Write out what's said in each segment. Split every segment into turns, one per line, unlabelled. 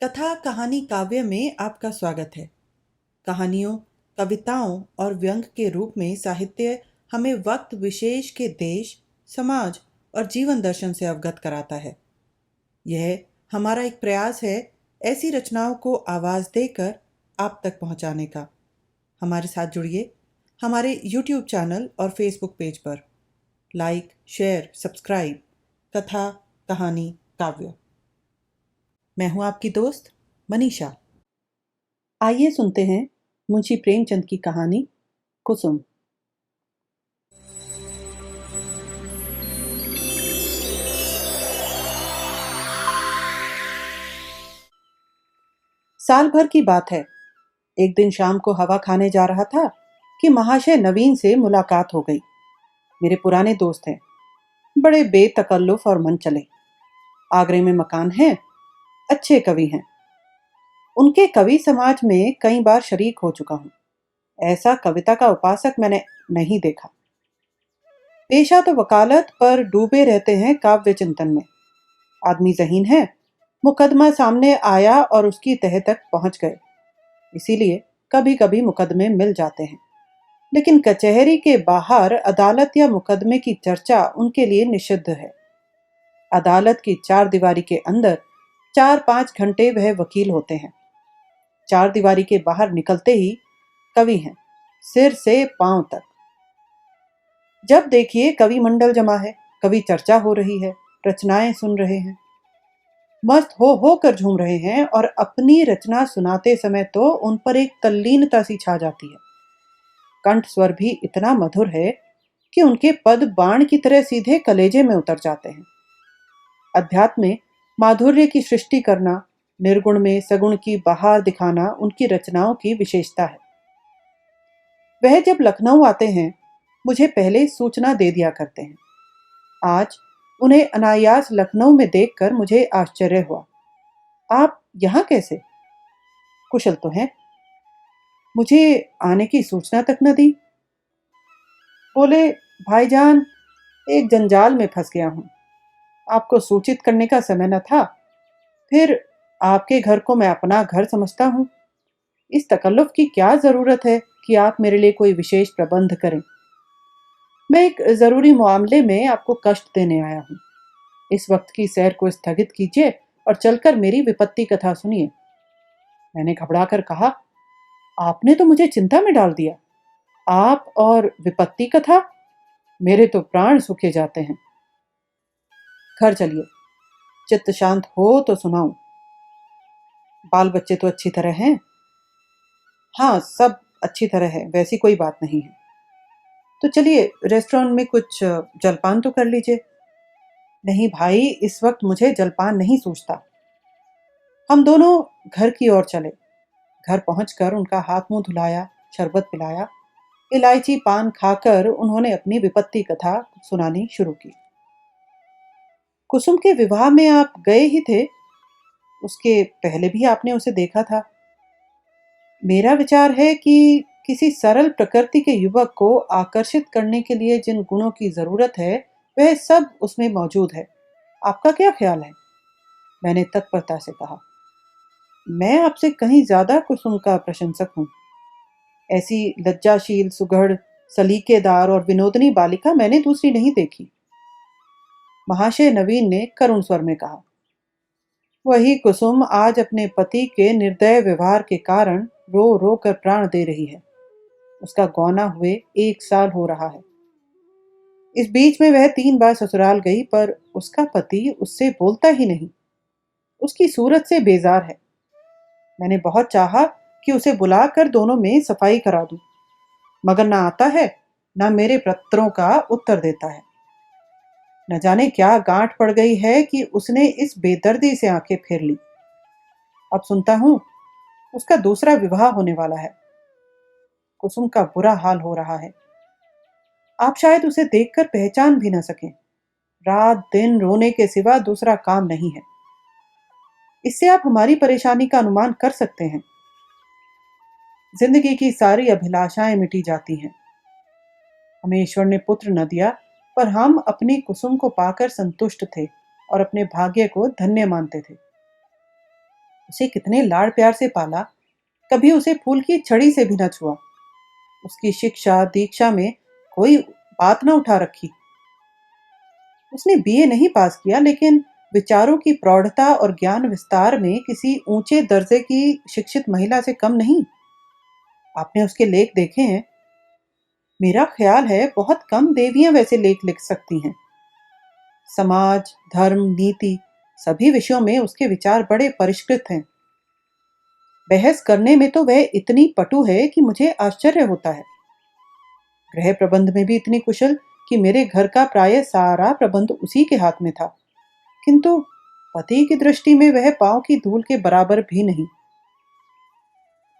कथा कहानी काव्य में आपका स्वागत है। कहानियों, कविताओं और व्यंग के रूप में साहित्य हमें वक्त विशेष के देश, समाज और जीवन दर्शन से अवगत कराता है। यह हमारा एक प्रयास है ऐसी रचनाओं को आवाज़ देकर आप तक पहुंचाने का। हमारे साथ जुड़िए हमारे YouTube चैनल और Facebook पेज पर। Like, share, subscribe. कथा कहानी काव्य। मैं हूं आपकी दोस्त मनीषा। आइए सुनते हैं मुंशी प्रेमचंद की कहानी कुसुम। साल भर की बात है। एक दिन शाम को हवा खाने जा रहा था कि महाशय नवीन से मुलाकात हो गई। मेरे पुराने दोस्त हैं, बड़े बेतकल्लुफ और मन चले। आगरे में मकान है, अच्छे कवि हैं। उनके कवि समाज में कई बार शरीक हो चुका हूं। ऐसा कविता का उपासक मैंने नहीं देखा। पेशा तो वकालत, पर डूबे रहते हैं काव्य चिंतन में। आदमी ज़हीन है, मुकदमा सामने आया और उसकी तह तक पहुंच गए। इसीलिए कभी कभी मुकदमे मिल जाते हैं, लेकिन कचहरी के बाहर अदालत या मुकदमे की चर्चा उनके लिए निषिद्ध है। अदालत की चार दीवारी के अंदर 4-5 घंटे वह वकील होते हैं। चार दीवारी के बाहर निकलते ही कवि हैं, सिर से पांव तक। जब देखिए कवि मंडल जमा है, कवि चर्चा हो रही है, रचनाएं सुन रहे हैं, मस्त हो कर झूम रहे हैं, और अपनी रचना सुनाते समय तो उन पर एक तल्लीनता सी छा जाती है। कंठ स्वर भी इतना मधुर है कि उनके पद बाण की तरह सीधे कलेजे में उतर जाते हैं। अध्यात्म में माधुर्य की सृष्टि करना, निर्गुण में सगुण की बहार दिखाना उनकी रचनाओं की विशेषता है। वह जब लखनऊ आते हैं, मुझे पहले सूचना दे दिया करते हैं। आज उन्हें अनायास लखनऊ में देखकर मुझे आश्चर्य हुआ। आप यहाँ कैसे? कुशल तो हैं? मुझे आने की सूचना तक न दी। बोले, भाईजान, एक जंजाल में फंस गया हूँ। आपको सूचित करने का समय न था। फिर आपके घर को मैं अपना घर समझता हूँ। इस तकल्लुफ की क्या जरूरत है कि आप मेरे लिए कोई विशेष प्रबंध करें। मैं एक जरूरी मामले में आपको कष्ट देने आया हूँ। इस वक्त की सैर को स्थगित कीजिए और चलकर मेरी विपत्ति कथा सुनिए। मैंने घबरा कर कहा, आपने तो मुझे चिंता में डाल दिया। आप और विपत्ति कथा? मेरे तो प्राण सूखे जाते हैं। घर चलिए, चित्त शांत हो तो सुनाऊं। बाल बच्चे तो अच्छी तरह हैं? हाँ, सब अच्छी तरह है, वैसी कोई बात नहीं है। तो चलिए रेस्टोरेंट में कुछ जलपान तो कर लीजिए। नहीं भाई, इस वक्त मुझे जलपान नहीं सूझता। हम दोनों घर की ओर चले। घर पहुंचकर उनका हाथ मुंह धुलाया, शरबत पिलाया। इलायची पान खाकर उन्होंने अपनी विपत्ति कथा सुनानी शुरू की। कुसुम के विवाह में आप गए ही थे, उसके पहले भी आपने उसे देखा था। मेरा विचार है कि किसी सरल प्रकृति के युवक को आकर्षित करने के लिए जिन गुणों की जरूरत है, वह सब उसमें मौजूद है। आपका क्या ख्याल है? मैंने तत्परता से कहा। मैं आपसे कहीं ज्यादा कुसुम का प्रशंसक हूं। ऐसी लज्जाशील, सुघड़, सलीकेदार और विनोदनी बालिका मैंने दूसरी नहीं देखी। महाशय नवीन ने करुण स्वर में कहा। वही कुसुम आज अपने पति के निर्दय व्यवहार के कारण रो रो कर प्राण दे रही है। उसका गौना हुए 1 साल हो रहा है। इस बीच में वह 3 बार ससुराल गई, पर उसका पति उससे बोलता ही नहीं। उसकी सूरत से बेजार है। मैंने बहुत चाहा कि उसे बुलाकर दोनों में सफाई करा दूं, मगर ना आता है, ना मेरे पत्रों का उत्तर देता है। न जाने क्या गांठ पड़ गई है कि उसने इस बेदर्दी से आंखें फेर ली। अब सुनता हूं उसका दूसरा विवाह होने वाला है। कुसुम का बुरा हाल हो रहा है। आप शायद उसे देखकर पहचान भी न सकें। रात दिन रोने के सिवा दूसरा काम नहीं है। इससे आप हमारी परेशानी का अनुमान कर सकते हैं। जिंदगी की सारी अभिलाषाएं मिटी जाती हैं। हमें ईश्वर ने पुत्र न दिया, पर हम अपनी कुसुम को पाकर संतुष्ट थे और अपने भाग्य को धन्य मानते थे। उसे कितने लाड़ प्यार से पाला, कभी उसे फूल की छड़ी से भी न छुआ। उसकी शिक्षा दीक्षा में कोई बात न उठा रखी। उसने बीए नहीं पास किया, लेकिन विचारों की प्रौढ़ता और ज्ञान विस्तार में किसी ऊंचे दर्जे की शिक्षित महिला से कम नहीं। आपने उसके लेख देखे हैं? मेरा ख्याल है बहुत कम देवियां वैसे लेख लिख सकती हैं। समाज, धर्म, नीति सभी विषयों में उसके विचार बड़े परिष्कृत हैं। बहस करने में तो वह इतनी पटु है कि मुझे आश्चर्य होता है। गृह प्रबंध में भी इतनी कुशल कि मेरे घर का प्राय सारा प्रबंध उसी के हाथ में था। किंतु पति की दृष्टि में वह पांव की धूल के बराबर भी नहीं।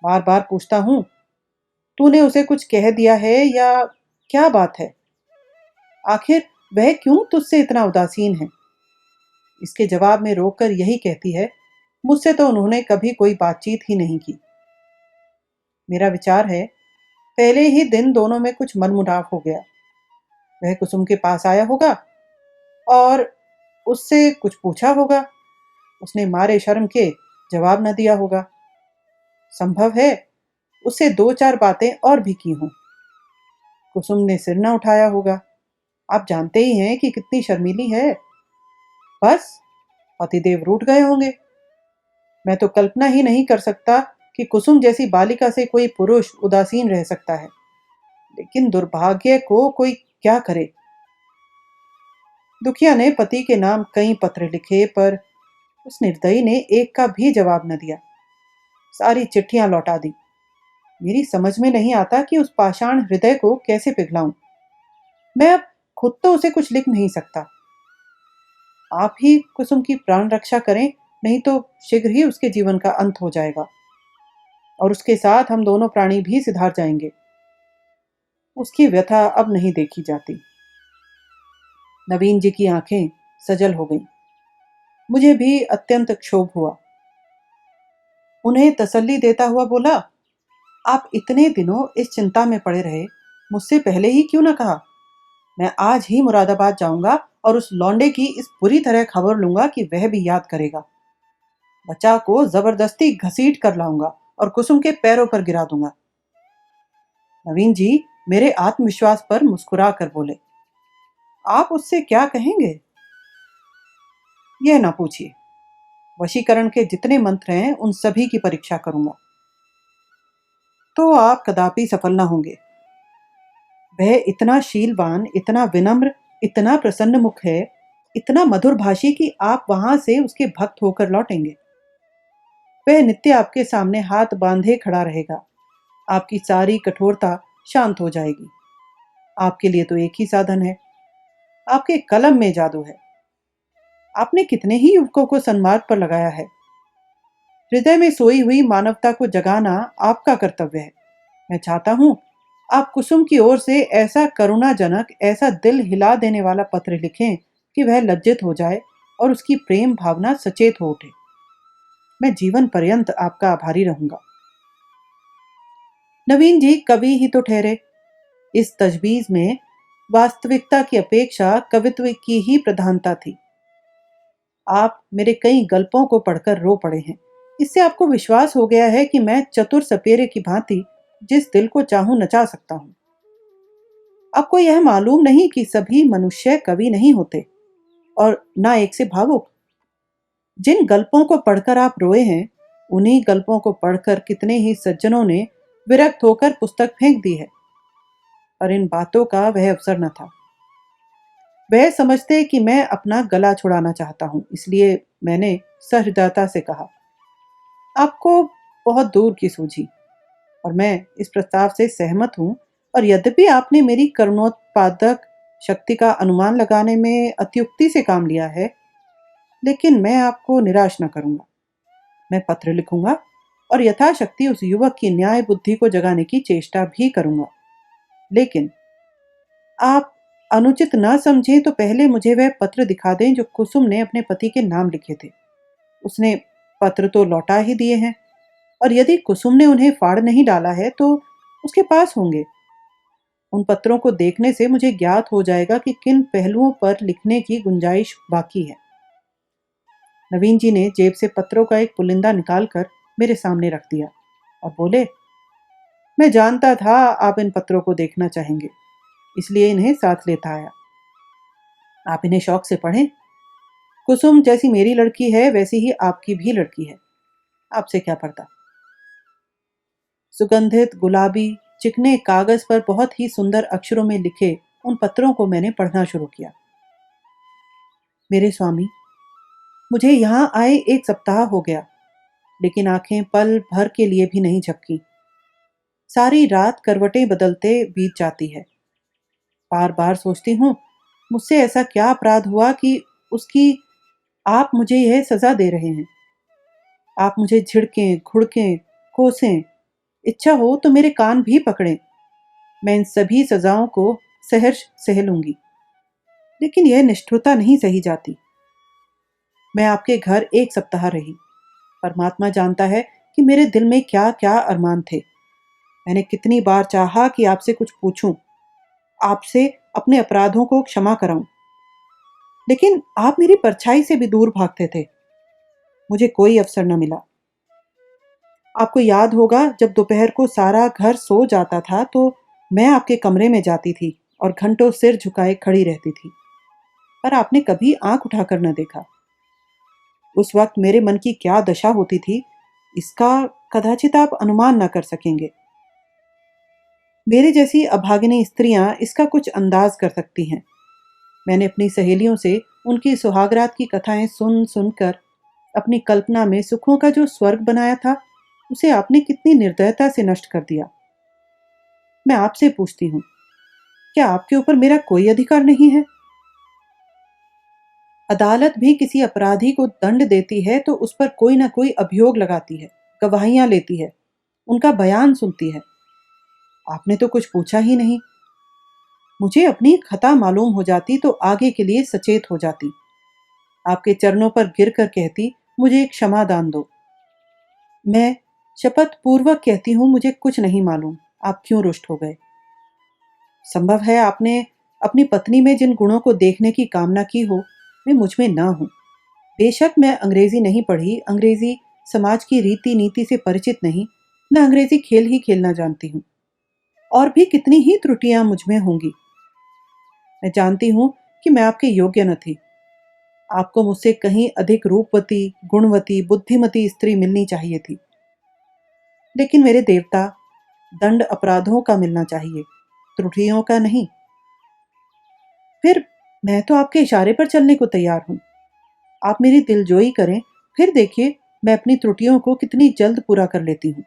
बार बार पूछता हूं, तूने उसे कुछ कह दिया है या क्या बात है? आखिर वह क्यों तुझसे इतना उदासीन है? इसके जवाब में रोककर यही कहती है, मुझसे तो उन्होंने कभी कोई बातचीत ही नहीं की। मेरा विचार है पहले ही दिन दोनों में कुछ मनमुटाव हो गया। वह कुसुम के पास आया होगा और उससे कुछ पूछा होगा। उसने मारे शर्म के जवाब न दिया होगा। संभव है उससे दो चार बातें और भी की हों। कुसुम ने सिर न उठाया होगा। आप जानते ही हैं कि कितनी शर्मीली है। बस पतिदेव रूठ गए होंगे। मैं तो कल्पना ही नहीं कर सकता कि कुसुम जैसी बालिका से कोई पुरुष उदासीन रह सकता है। लेकिन दुर्भाग्य को कोई क्या करे। दुखिया ने पति के नाम कई पत्र लिखे, पर उस निर्दयी ने एक का भी जवाब न दिया। सारी चिट्ठियां लौटा दी। मेरी समझ में नहीं आता कि उस पाषाण हृदय को कैसे पिघलाऊं। मैं अब खुद तो उसे कुछ लिख नहीं सकता। आप ही कुसुम की प्राण रक्षा करें, नहीं तो शीघ्र ही उसके जीवन का अंत हो जाएगा और उसके साथ हम दोनों प्राणी भी सिधार जाएंगे। उसकी व्यथा अब नहीं देखी जाती। नवीन जी की आंखें सजल हो गईं। मुझे भी अत्यंत क्षोभ हुआ। उन्हें तसल्ली देता हुआ बोला, आप इतने दिनों इस चिंता में पड़े रहे, मुझसे पहले ही क्यों न कहा? मैं आज ही मुरादाबाद जाऊंगा और उस लौंडे की इस बुरी तरह खबर लूंगा कि वह भी याद करेगा। बच्चा को जबरदस्ती घसीट कर लाऊंगा और कुसुम के पैरों पर गिरा दूंगा। नवीन जी मेरे आत्मविश्वास पर मुस्कुरा कर बोले, आप उससे क्या कहेंगे? यह ना पूछिए। वशीकरण के जितने मंत्र हैं उन सभी की परीक्षा करूंगा, तो आप कदापि सफल ना होंगे। वह इतना शीलवान, इतना विनम्र, इतना प्रसन्न मुख है, इतना मधुर भाषी कि आप वहां से उसके भक्त होकर लौटेंगे। वह नित्य आपके सामने हाथ बांधे खड़ा रहेगा। आपकी सारी कठोरता शांत हो जाएगी। आपके लिए तो एक ही साधन है, आपके कलम में जादू है। आपने कितने ही युवकों को सन्मार्ग पर लगाया है। हृदय में सोई हुई मानवता को जगाना आपका कर्तव्य है। मैं चाहता हूं आप कुसुम की ओर से ऐसा करुणाजनक, ऐसा दिल हिला देने वाला पत्र लिखें कि वह लज्जित हो जाए और उसकी प्रेम भावना सचेत हो उठे। मैं जीवन पर्यंत आपका आभारी रहूंगा। नवीन जी कवि ही तो ठहरे। इस तजवीज में वास्तविकता की अपेक्षा कवित्व की ही प्रधानता थी। आप मेरे कई गल्पों को पढ़कर रो पड़े हैं। इससे आपको विश्वास हो गया है कि मैं चतुर सपेरे की भांति जिस दिल को चाहूं नचा सकता हूं। आपको यह मालूम नहीं कि सभी मनुष्य कवि नहीं होते और ना एक से भावुक। जिन गल्पों को पढ़कर आप रोए हैं, उन्हीं गल्पों को पढ़कर कितने ही सज्जनों ने विरक्त होकर पुस्तक फेंक दी है। पर इन बातों का वह अवसर न था। वह समझते कि मैं अपना गला छुड़ाना चाहता हूं, इसलिए मैंने सहृदयता से कहा, आपको बहुत दूर की सूझी और मैं इस प्रस्ताव से सहमत हूं। और यद्यपि आपने मेरी करुणोत्पादक शक्ति का अनुमान लगाने में अत्युक्ति से काम लिया है, लेकिन मैं आपको निराश न करूंगा। मैं पत्र लिखूंगा और यथाशक्ति उस युवक की न्याय बुद्धि को जगाने की चेष्टा भी करूंगा। लेकिन आप अनुचित ना समझें तो पहले मुझे वह पत्र दिखा दें जो कुसुम ने अपने पति के नाम लिखे थे। उसने पत्र तो लौटा ही दिए हैं, और यदि कुसुम ने उन्हें फाड़ नहीं डाला है तो उसके पास होंगे। उन पत्रों को देखने से मुझे ज्ञात हो जाएगा कि किन पहलुओं पर लिखने की गुंजाइश बाकी है। नवीन जी ने जेब से पत्रों का एक पुलिंदा निकालकर मेरे सामने रख दिया और बोले, मैं जानता था आप इन पत्रों को देखना चाहेंगे, इसलिए इन्हें साथ लेता आया। आप इन्हें शौक से पढ़ें। कुसुम जैसी मेरी लड़की है वैसी ही आपकी भी लड़की है, आपसे क्या पड़ता। सुगंधित गुलाबी चिकने कागज पर बहुत ही सुंदर अक्षरों में लिखे उन पत्रों को मैंने पढ़ना शुरू किया। मेरे स्वामी, मुझे यहां आए 1 सप्ताह हो गया, लेकिन आंखें पल भर के लिए भी नहीं झपकी। सारी रात करवटें बदलते बीत जाती है। बार बार सोचती हूँ, मुझसे ऐसा क्या अपराध हुआ कि उसकी आप मुझे यह सजा दे रहे हैं। आप मुझे झिड़कें, घुड़कें, कोसें, इच्छा हो तो मेरे कान भी पकड़ें, मैं इन सभी सजाओं को सहर्ष सह लूंगी, लेकिन यह निष्ठुरता नहीं सही जाती। मैं आपके घर 1 सप्ताह रही। परमात्मा जानता है कि मेरे दिल में क्या क्या अरमान थे। मैंने कितनी बार चाहा कि आपसे कुछ पूछूं, आपसे अपने अपराधों को क्षमा कराऊं, लेकिन आप मेरी परछाई से भी दूर भागते थे। मुझे कोई अवसर न मिला। आपको याद होगा, जब दोपहर को सारा घर सो जाता था तो मैं आपके कमरे में जाती थी और घंटों सिर झुकाए खड़ी रहती थी, पर आपने कभी आंख उठाकर न देखा। उस वक्त मेरे मन की क्या दशा होती थी, इसका कदाचित आप अनुमान न कर सकेंगे। मेरे जैसी अभागिनी स्त्रियां इसका कुछ अंदाज कर सकती हैं। मैंने अपनी सहेलियों से उनकी सुहागरात की कथाएं सुन सुनकर अपनी कल्पना में सुखों का जो स्वर्ग बनाया था, उसे आपने कितनी निर्दयता से नष्ट कर दिया। मैं आपसे पूछती हूँ, क्या आपके ऊपर मेरा कोई अधिकार नहीं है? अदालत भी किसी अपराधी को दंड देती है तो उस पर कोई ना कोई अभियोग लगाती है, गवाहियां लेती है, उनका बयान सुनती है। आपने तो कुछ पूछा ही नहीं। मुझे अपनी खता मालूम हो जाती तो आगे के लिए सचेत हो जाती। आपके चरणों पर गिरकर कहती, मुझे क्षमा दान दो। मैं शपथ पूर्वक कहती हूँ, मुझे कुछ नहीं मालूम आप क्यों रुष्ट हो गए। संभव है आपने अपनी पत्नी में जिन गुणों को देखने की कामना की हो, वे मुझ में ना हो। बेशक मैं अंग्रेजी नहीं पढ़ी, अंग्रेजी समाज की रीति नीति से परिचित नहीं, न अंग्रेजी खेल ही खेलना जानती हूँ। और भी कितनी ही त्रुटियां मुझ में होंगी। मैं जानती हूँ कि मैं आपके योग्य न थी। आपको मुझसे कहीं अधिक रूपवती, गुणवती, बुद्धिमती स्त्री मिलनी चाहिए थी। लेकिन मेरे देवता, दंड अपराधों का मिलना चाहिए, त्रुटियों का नहीं। फिर मैं तो आपके इशारे पर चलने को तैयार हूं। आप मेरी दिलजोई करें, फिर देखिए मैं अपनी त्रुटियों को कितनी जल्द पूरा कर लेती हूँ।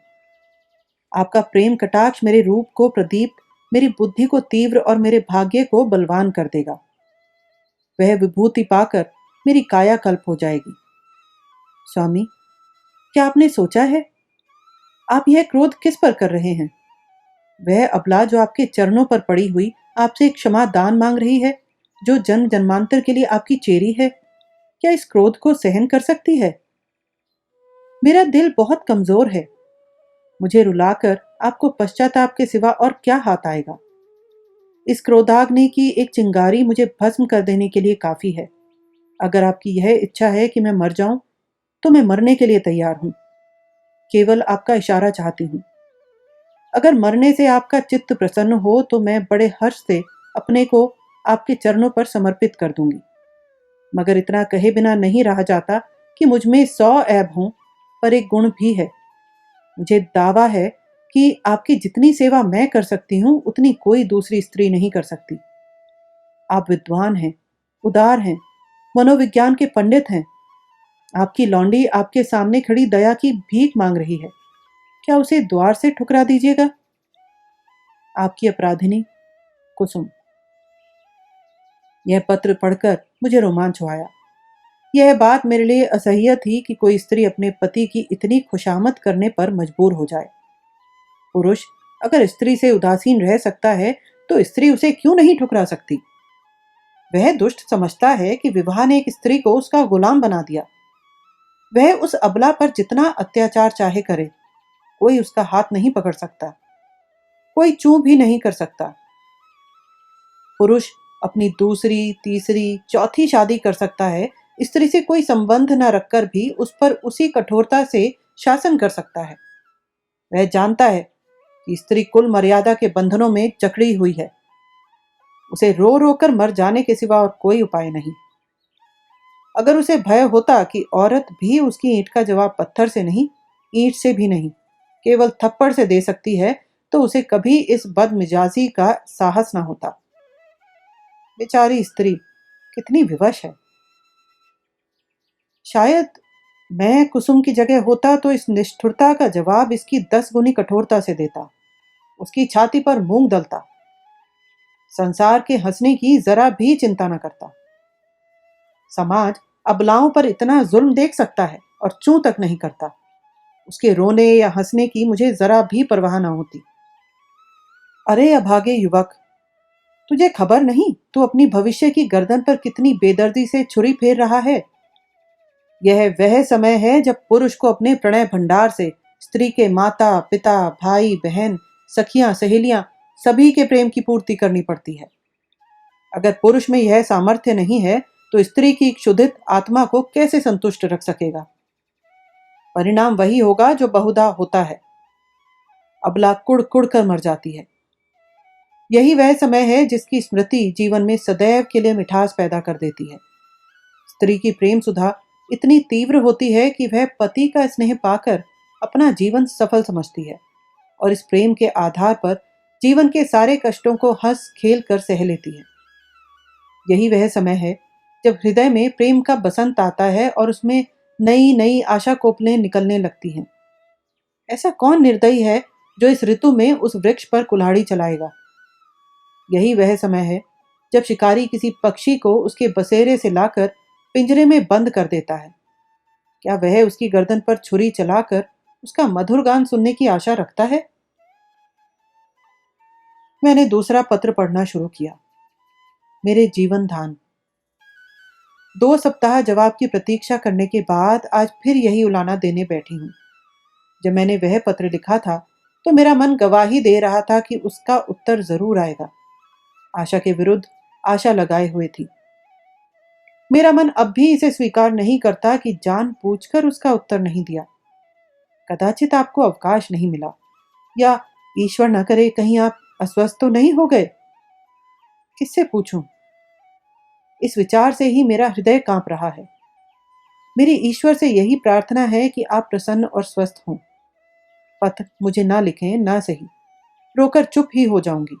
आपका प्रेम कटाक्ष मेरे रूप को प्रदीप्त, मेरी बुद्धि को तीव्र और मेरे भाग्य को बलवान कर देगा। वह विभूति पाकर मेरी काया कल्प हो जाएगी। स्वामी, क्या आपने सोचा है, आप यह क्रोध किस पर कर रहे हैं? वह अबला जो आपके चरणों पर पड़ी हुई आपसे क्षमा दान मांग रही है, जो जन्म जन्मांतर के लिए आपकी चेरी है, क्या इस क्रोध को सहन कर सकती है? मेरा दिल बहुत कमजोर है। मुझे रुलाकर आपको पश्चाताप के सिवा और क्या हाथ आएगा? इस क्रोधाग्नि की एक चिंगारी मुझे भस्म कर देने के लिए काफी है। अगर आपकी यह इच्छा है कि मैं मर जाऊं, तो मैं मरने के लिए तैयार हूं। केवल आपका इशारा चाहती हूं। अगर मरने से आपका चित्त प्रसन्न हो तो मैं बड़े हर्ष से अपने को आपके चरणों पर समर्पित कर दूंगी। मगर इतना कहे बिना नहीं रहा जाता कि मुझ में 100 ऐब हों, पर एक गुण भी है। मुझे दावा है कि आपकी जितनी सेवा मैं कर सकती हूँ, उतनी कोई दूसरी स्त्री नहीं कर सकती। आप विद्वान हैं, उदार हैं, मनोविज्ञान के पंडित हैं। आपकी लौंडी आपके सामने खड़ी दया की भीख मांग रही है, क्या उसे द्वार से ठुकरा दीजिएगा? आपकी अपराधिनी कुसुम। यह पत्र पढ़कर मुझे रोमांच हो आया। यह बात मेरे लिए असह्य थी कि कोई स्त्री अपने पति की इतनी खुशामद करने पर मजबूर हो जाए। पुरुष अगर स्त्री से उदासीन रह सकता है, तो स्त्री उसे क्यों नहीं ठुकरा सकती? वह दुष्ट समझता है कि विवाह ने एक स्त्री को उसका गुलाम बना दिया। वह उस अबला पर जितना अत्याचार चाहे करे, कोई उसका हाथ नहीं पकड़ सकता, कोई चूं भी नहीं कर सकता। पुरुष अपनी दूसरी, तीसरी, चौथी शादी कर सकता है, स्त्री से कोई संबंध न रखकर भी उस पर उसी कठोरता से शासन कर सकता है। वह जानता है कि स्त्री कुल मर्यादा के बंधनों में जकड़ी हुई है। उसे रो रो कर मर जाने के सिवा और कोई उपाय नहीं। अगर उसे भय होता कि औरत भी उसकी ईंट का जवाब पत्थर से नहीं, ईंट से भी नहीं, केवल थप्पड़ से दे सकती है, तो उसे कभी इस बदमिजाजी का साहस न होता। बेचारी स्त्री कितनी विवश है। शायद मैं कुसुम की जगह होता तो इस निष्ठुरता का जवाब इसकी 10 गुनी कठोरता से देता, उसकी छाती पर मूंग दलता, संसार के हंसने की जरा भी चिंता न करता। समाज अबलाओं पर इतना जुल्म देख सकता है और चूं तक नहीं करता। उसके रोने या हंसने की मुझे जरा भी परवाह न होती। अरे अभागे युवक, तुझे खबर नहीं तू अपनी भविष्य की गर्दन पर कितनी बेदर्दी से छुरी फेर रहा है। यह वह समय है जब पुरुष को अपने प्रणय भंडार से स्त्री के माता पिता भाई बहन सखियां सहेलियां सभी के प्रेम की पूर्ति करनी पड़ती है। अगर पुरुष में यह सामर्थ्य नहीं है तो स्त्री की क्षुधित आत्मा को कैसे संतुष्ट रख सकेगा। परिणाम वही होगा जो बहुधा होता है, अबला कुड़ कुड़ कर मर जाती है। यही वह समय है जिसकी स्मृति जीवन में सदैव के लिए मिठास पैदा कर देती है। स्त्री की प्रेम सुधा इतनी तीव्र होती है कि वह पति का स्नेह पाकर अपना जीवन सफल समझती है और इस प्रेम के आधार पर जीवन के सारे कष्टों को हंस खेल कर सह लेती है। यही वह समय है जब हृदय में प्रेम का बसंत आता है और उसमें नई नई आशा कोपलें निकलने लगती हैं। ऐसा कौन निर्दयी है जो इस ऋतु में उस वृक्ष पर कुल्हाड़ी चलाएगा। यही वह समय है जब शिकारी किसी पक्षी को उसके बसेरे से लाकर पिंजरे में बंद कर देता है। क्या वह उसकी गर्दन पर छुरी चलाकर उसका मधुर गान सुनने की आशा रखता है। मैंने दूसरा पत्र पढ़ना शुरू किया। मेरे जीवन धान। 2 सप्ताह जवाब की प्रतीक्षा करने के बाद आज फिर यही उलाना देने बैठी हूं। जब मैंने वह पत्र लिखा था तो मेरा मन गवाही दे रहा था कि उसका उत्तर जरूर आएगा। आशा के विरुद्ध आशा लगाए हुए थी। मेरा मन अब भी इसे स्वीकार नहीं करता कि जान पूछकर उसका उत्तर नहीं दिया। कदाचित आपको अवकाश नहीं मिला, या ईश्वर न करे कहीं आप अस्वस्थ तो नहीं हो गए। किससे पूछूं? इस विचार से ही मेरा हृदय कांप रहा है। मेरी ईश्वर से यही प्रार्थना है कि आप प्रसन्न और स्वस्थ हों। पत्र मुझे ना लिखें ना सही, रोकर चुप ही हो जाऊंगी।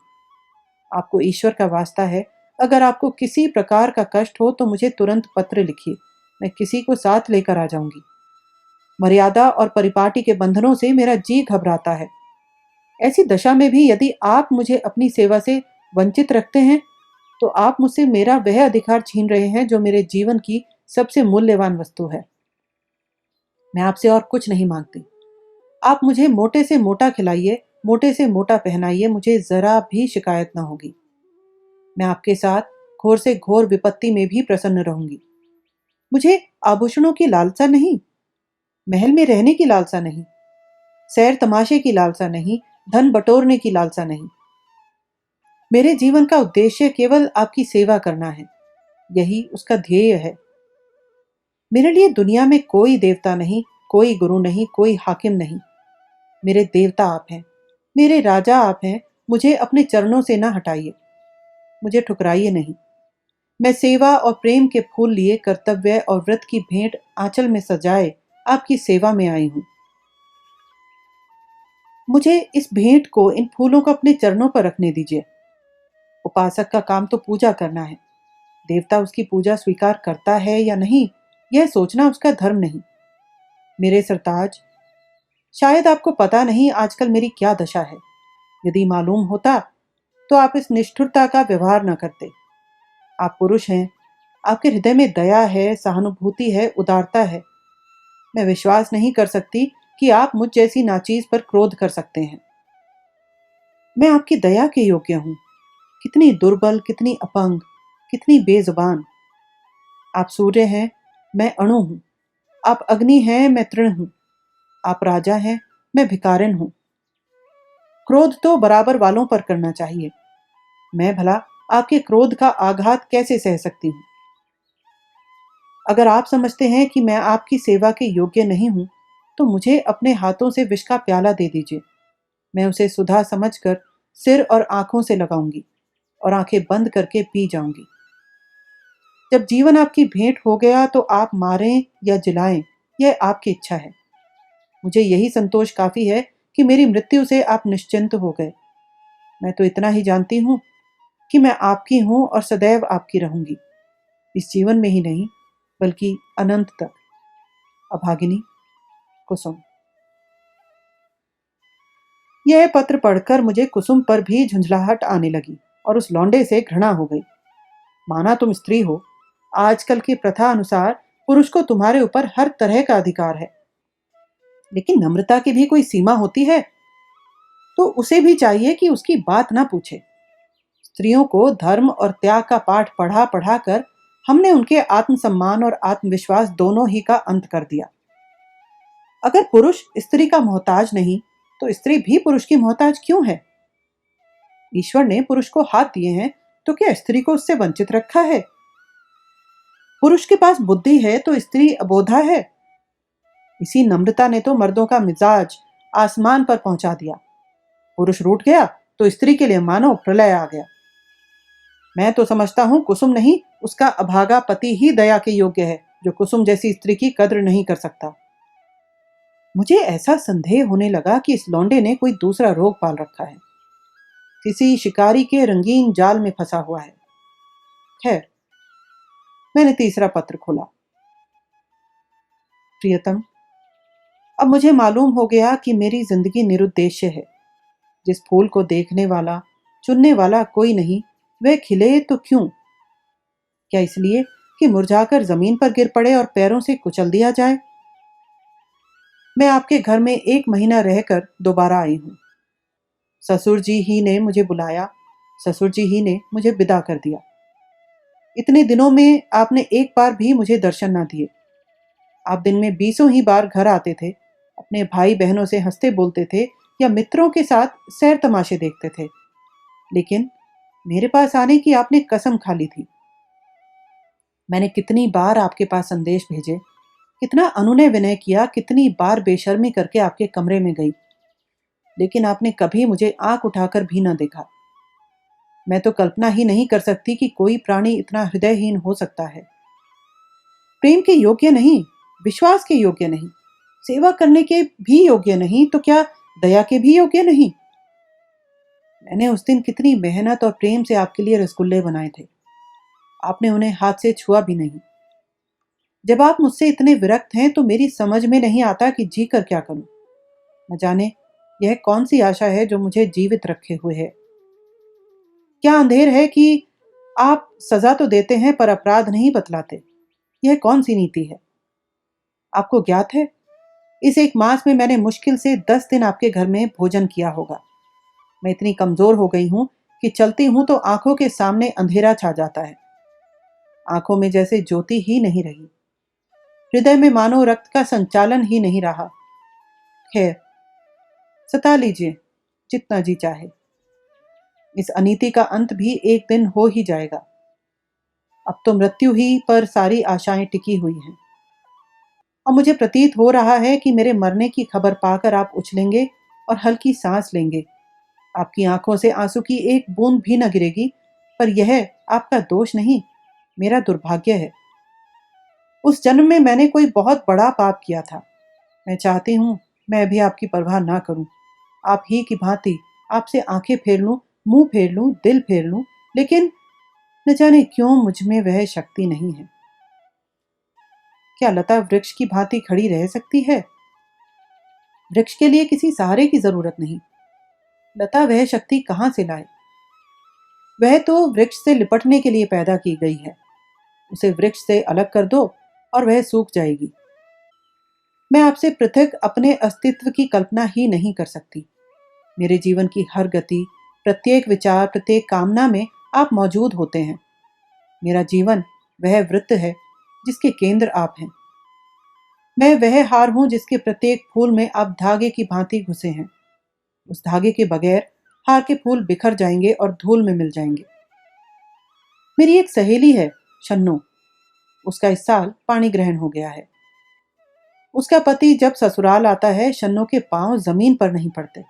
आपको ईश्वर का वास्ता है, अगर आपको किसी प्रकार का कष्ट हो तो मुझे तुरंत पत्र लिखिए, मैं किसी को साथ लेकर आ जाऊंगी। मर्यादा और परिपाटी के बंधनों से मेरा जी घबराता है। ऐसी दशा में भी यदि आप मुझे अपनी सेवा से वंचित रखते हैं तो आप मुझसे मेरा वह अधिकार छीन रहे हैं जो मेरे जीवन की सबसे मूल्यवान वस्तु है। मैं आपसे और कुछ नहीं मांगती। आप मुझे मोटे से मोटा खिलाइए, मोटे से मोटा पहनाइए, मुझे जरा भी शिकायत ना होगी। मैं आपके साथ घोर से घोर विपत्ति में भी प्रसन्न रहूंगी। मुझे आभूषणों की लालसा नहीं, महल में रहने की लालसा नहीं, सैर तमाशे की लालसा नहीं, धन बटोरने की लालसा नहीं। मेरे जीवन का उद्देश्य केवल आपकी सेवा करना है, यही उसका ध्येय है। मेरे लिए दुनिया में कोई देवता नहीं, कोई गुरु नहीं, कोई हाकिम नहीं। मेरे देवता आप हैं, मेरे राजा आप हैं। मुझे अपने चरणों से ना हटाइए, मुझे ठुकराइए नहीं। मैं सेवा और प्रेम के फूल लिए कर्तव्य और व्रत की भेंट आंचल में सजाए आपकी सेवा में आई हूं। मुझे इस भेंट को, इन फूलों को अपने चरणों पर रखने दीजिए। उपासक का काम तो पूजा करना है। देवता उसकी पूजा स्वीकार करता है या नहीं, यह सोचना उसका धर्म नहीं। मेरे सरताज, शायद आपको पता नहीं आजकल मेरी क्या दशा है। यदि मालूम होता तो आप इस निष्ठुरता का व्यवहार न करते। आप पुरुष हैं, आपके हृदय में दया है, सहानुभूति है, उदारता है। मैं विश्वास नहीं कर सकती कि आप मुझ जैसी नाचीज पर क्रोध कर सकते हैं। मैं आपकी दया के योग्य हूं। कितनी दुर्बल, कितनी अपंग, कितनी बेजुबान। आप सूर्य हैं, मैं अणु हूं। आप अग्नि हैं, मैं तृण हूं। आप राजा हैं, मैं भिखारिन हूं। क्रोध तो बराबर वालों पर करना चाहिए। मैं भला आपके क्रोध का आघात कैसे सह सकती हूं। अगर आप समझते हैं कि मैं आपकी सेवा के योग्य नहीं हूं, तो मुझे अपने हाथों से विष का प्याला दे दीजिए। मैं उसे सुधा समझकर सिर और आंखों से लगाऊंगी और आंखें बंद करके पी जाऊंगी। जब जीवन आपकी भेंट हो गया तो आप मारें या जिलाएं, यह आपकी इच्छा है। मुझे यही संतोष काफी है कि मेरी मृत्यु से आप निश्चिंत हो गए। मैं तो इतना ही जानती हूं कि मैं आपकी हूं और सदैव आपकी रहूंगी, इस जीवन में ही नहीं बल्कि अनंत तक। अभागिनी, कुसुम। यह पत्र पढ़कर मुझे कुसुम पर भी झुंझलाहट आने लगी और उस लौंडे से घृणा हो गई। माना तुम स्त्री हो, आजकल की प्रथा अनुसार पुरुष को तुम्हारे ऊपर हर तरह का अधिकार है, लेकिन नम्रता की भी कोई सीमा होती है। तो उसे भी चाहिए कि उसकी बात ना पूछे। स्त्रियों को धर्म और त्याग का पाठ पढ़ा पढ़ा कर हमने उनके आत्मसम्मान और आत्मविश्वास दोनों ही का अंत कर दिया। अगर पुरुष स्त्री का मोहताज नहीं, तो स्त्री भी पुरुष की मोहताज क्यों है? ईश्वर ने पुरुष को हाथ दिए हैं, तो क्या स्त्री को उससे वंचित रखा है? पुरुष के पास बुद्धि है तो स्त्री अबोधा है। इसी नम्रता ने तो मर्दों का मिजाज आसमान पर पहुंचा दिया। पुरुष रूठ गया तो स्त्री के लिए मानो प्रलय आ गया। मैं तो समझता हूं कुसुम नहीं, उसका अभागा पति ही दया के योग्य है, जो कुसुम जैसी स्त्री की कद्र नहीं कर सकता। मुझे ऐसा संदेह होने लगा कि इस लौंडे ने कोई दूसरा रोग पाल रखा है, किसी शिकारी के रंगीन जाल में फंसा हुआ है। खैर, मैंने तीसरा पत्र खोला। प्रियतम, अब मुझे मालूम हो गया कि मेरी जिंदगी निरुद्देश्य है। जिस फूल को देखने वाला, चुनने वाला कोई नहीं, वह खिले तो क्यों? क्या इसलिए कि मुरझाकर जमीन पर गिर पड़े और पैरों से कुचल दिया जाए? मैं आपके घर में 1 महीना रहकर दोबारा आई हूं। ससुर जी ही ने मुझे बुलाया, ससुर जी ही ने मुझे विदा कर दिया। इतने दिनों में आपने एक बार भी मुझे दर्शन ना दिए। आप दिन में 20 ही बार घर आते थे, अपने भाई बहनों से हंसते बोलते थे या मित्रों के साथ सैर तमाशे देखते थे, लेकिन मेरे पास आने की आपने कसम खा ली थी। मैंने कितनी बार आपके पास संदेश भेजे, कितना अनुनय विनय किया, कितनी बार बेशर्मी करके आपके कमरे में गई, लेकिन आपने कभी मुझे आंख उठाकर भी न देखा। मैं तो कल्पना ही नहीं कर सकती कि कोई प्राणी इतना हृदयहीन हो सकता है। प्रेम के योग्य नहीं, विश्वास के योग्य नहीं, सेवा करने के भी योग्य नहीं, तो क्या दया के भी योग्य नहीं? मैंने उस दिन कितनी मेहनत और प्रेम से आपके लिए रसगुल्ले बनाए थे, आपने उन्हें हाथ से छुआ भी नहीं। जब आप मुझसे इतने विरक्त हैं तो मेरी समझ में नहीं आता कि जी कर क्या करूं। न जाने यह कौन सी आशा है जो मुझे जीवित रखे हुए है। क्या अंधेर है कि आप सजा तो देते हैं पर अपराध नहीं बतलाते। यह कौन सी नीति है? आपको ज्ञात है, इस 1 मास में मैंने मुश्किल से 10 दिन आपके घर में भोजन किया होगा। मैं इतनी कमजोर हो गई हूं कि चलती हूं तो आंखों के सामने अंधेरा छा जाता है। आंखों में जैसे ज्योति ही नहीं रही, हृदय में मानो रक्त का संचालन ही नहीं रहा। खैर, सता लीजिए जितना जी चाहे, इस अनीति का अंत भी एक दिन हो ही जाएगा। अब तो मृत्यु ही पर सारी आशाएं टिकी हुई हैं। और मुझे प्रतीत हो रहा है कि मेरे मरने की खबर पाकर आप उछलेंगे और हल्की सांस लेंगे। आपकी आंखों से आंसू की एक बूंद भी न गिरेगी, पर यह आपका दोष नहीं, मेरा दुर्भाग्य है। उस जन्म में मैंने कोई बहुत बड़ा पाप किया था। मैं चाहती हूं मैं भी आपकी परवाह ना करूं, आप ही की भांति आपसे आंखें फेर लूं, मुंह फेर लूं, दिल फेर लूं, लेकिन न जाने क्यों मुझ में वह शक्ति नहीं है। क्या लता वृक्ष की भांति खड़ी रह सकती है? वृक्ष के लिए किसी सहारे की जरूरत नहीं। लता वह शक्ति कहां से लाए? वह तो वृक्ष से लिपटने के लिए पैदा की गई है। उसे वृक्ष से अलग कर दो और वह सूख जाएगी। मैं आपसे पृथक अपने अस्तित्व की कल्पना ही नहीं कर सकती। मेरे जीवन की हर गति, प्रत्येक विचार, प्रत्येक कामना में आप मौजूद होते हैं। मेरा जीवन वह वृत्त है जिसके केंद्र आप हैं। मैं वह हार हूं जिसके प्रत्येक फूल में आप धागे की भांति घुसे हैं। उस धागे के बगैर हार के फूल बिखर जाएंगे और धूल में मिल जाएंगे। मेरी एक सहेली है, शन्नो। उसका इस साल पाणी ग्रहण हो गया है। उसका पति जब ससुराल आता है, शन्नो के पांव जमीन पर नहीं पड़ते।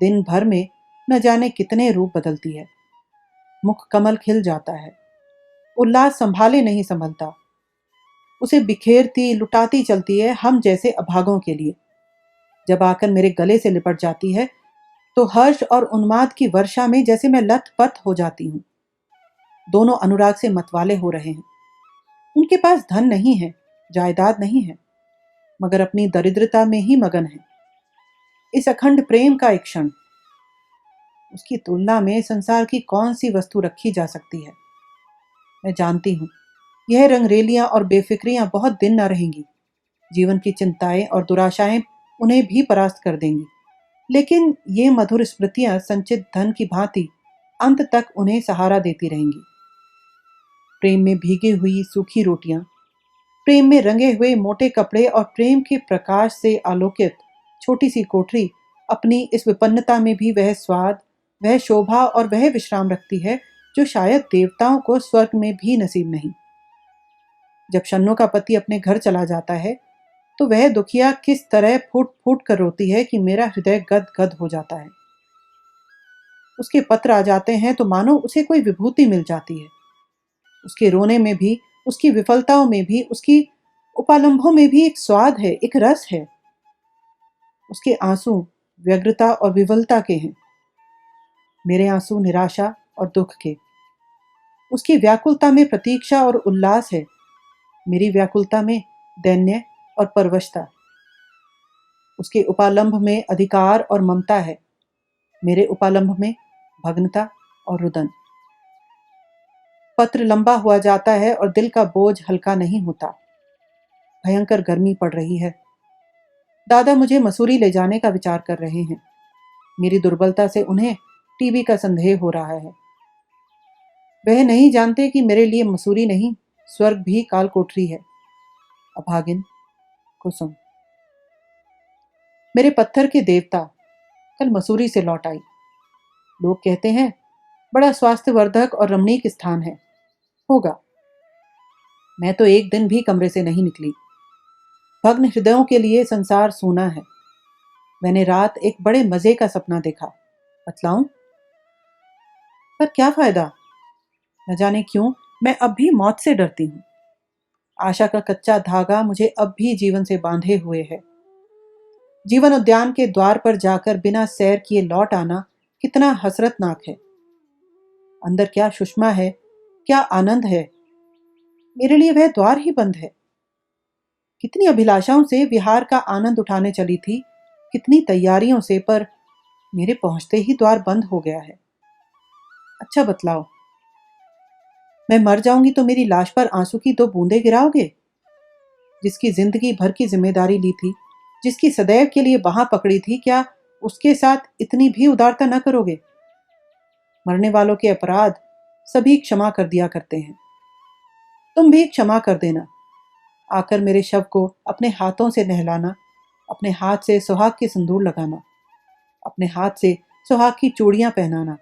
दिन भर में न जाने कितने रूप बदलती है। मुख कमल खिल जाता है। उल्लास संभाले नहीं संभलता। उसे बिखेरती लुटाती चलती है, हम जैसे अभागों के लिए। जब आकर मेरे गले से लिपट जाती है तो हर्ष और उन्माद की वर्षा में जैसे मैं लथपथ हो जाती हूँ। दोनों अनुराग से मतवाले हो रहे हैं। उनके पास धन नहीं है, जायदाद नहीं है, मगर अपनी दरिद्रता में ही मगन है। इस अखंड प्रेम का एक क्षण, उसकी तुलना में संसार की कौन सी वस्तु रखी जा सकती है। मैं जानती हूँ यह रंगरेलियां और बेफिक्रियां बहुत दिन न रहेंगी। जीवन की चिंताएं और दुराशाएं उन्हें भी परास्त कर देंगी, लेकिन ये मधुर स्मृतियां संचित धन की भांति अंत तक उन्हें सहारा देती रहेंगी। प्रेम में भीगी हुई सूखी रोटियां, प्रेम में रंगे हुए मोटे कपड़े और प्रेम के प्रकाश से आलोकित छोटी सी कोठरी अपनी इस विपन्नता में भी वह स्वाद, वह शोभा और वह विश्राम रखती है जो शायद देवताओं को स्वर्ग में भी नसीब नहीं। जब शन्नो का पति अपने घर चला जाता है तो वह दुखिया किस तरह फूट फूट कर रोती है कि मेरा हृदय गद गद हो जाता है। उसके पत्र आ जाते हैं तो मानो उसे कोई विभूति मिल जाती है। उसके रोने में भी, उसकी विफलताओं में भी, उसकी उपालंभों में भी एक स्वाद है, एक रस है। उसके आंसू व्यग्रता और विवलता के हैं, मेरे आंसू निराशा और दुख के। उसकी व्याकुलता में प्रतीक्षा और उल्लास है, मेरी व्याकुलता में दैन्य और परवशता। उसके उपालंभ में अधिकार और ममता है, मेरे उपालंभ में भग्नता और रुदन। पत्र लंबा हुआ जाता है और दिल का बोझ हल्का नहीं होता। भयंकर गर्मी पड़ रही है। दादा मुझे मसूरी ले जाने का विचार कर रहे हैं। मेरी दुर्बलता से उन्हें टीबी का संदेह हो रहा है। वह नहीं जानते कि मेरे लिए मसूरी नहीं, स्वर्ग भी काल कोठरी है। अभागिन कुसुम। मेरे पत्थर के देवता कल मसूरी से लौट आई। लोग कहते हैं बड़ा स्वास्थ्यवर्धक और रमणीक स्थान है। होगा। मैं तो एक दिन भी कमरे से नहीं निकली। भग्न हृदयों के लिए संसार सूना है। मैंने रात एक बड़े मजे का सपना देखा। बतलाऊं? पर क्या फायदा? न जाने क्यों मैं अब भी मौत से डरती हूं। आशा का कच्चा धागा मुझे अब भी जीवन से बांधे हुए है। जीवन उद्यान के द्वार पर जाकर बिना सैर किए लौट आना कितना हसरतनाक है। अंदर क्या सुषमा है, क्या आनंद है। मेरे लिए वह द्वार ही बंद है। कितनी अभिलाषाओं से विहार का आनंद उठाने चली थी, कितनी तैयारियों से, पर मेरे पहुंचते ही द्वार बंद हो गया है। अच्छा बतलाओ, मैं मर जाऊंगी तो मेरी लाश पर आंसू की 2 बूंदें गिराओगे? जिसकी जिंदगी भर की जिम्मेदारी ली थी, जिसकी सदैव के लिए बाह पकड़ी थी, क्या उसके साथ इतनी भी उदारता न करोगे? मरने वालों के अपराध सभी क्षमा कर दिया करते हैं। तुम भी क्षमा कर देना। आकर मेरे शव को अपने हाथों से नहलाना, अपने हाथ से सुहाग के सिंदूर लगाना, अपने हाथ से सुहाग की चूड़ियां पहनाना,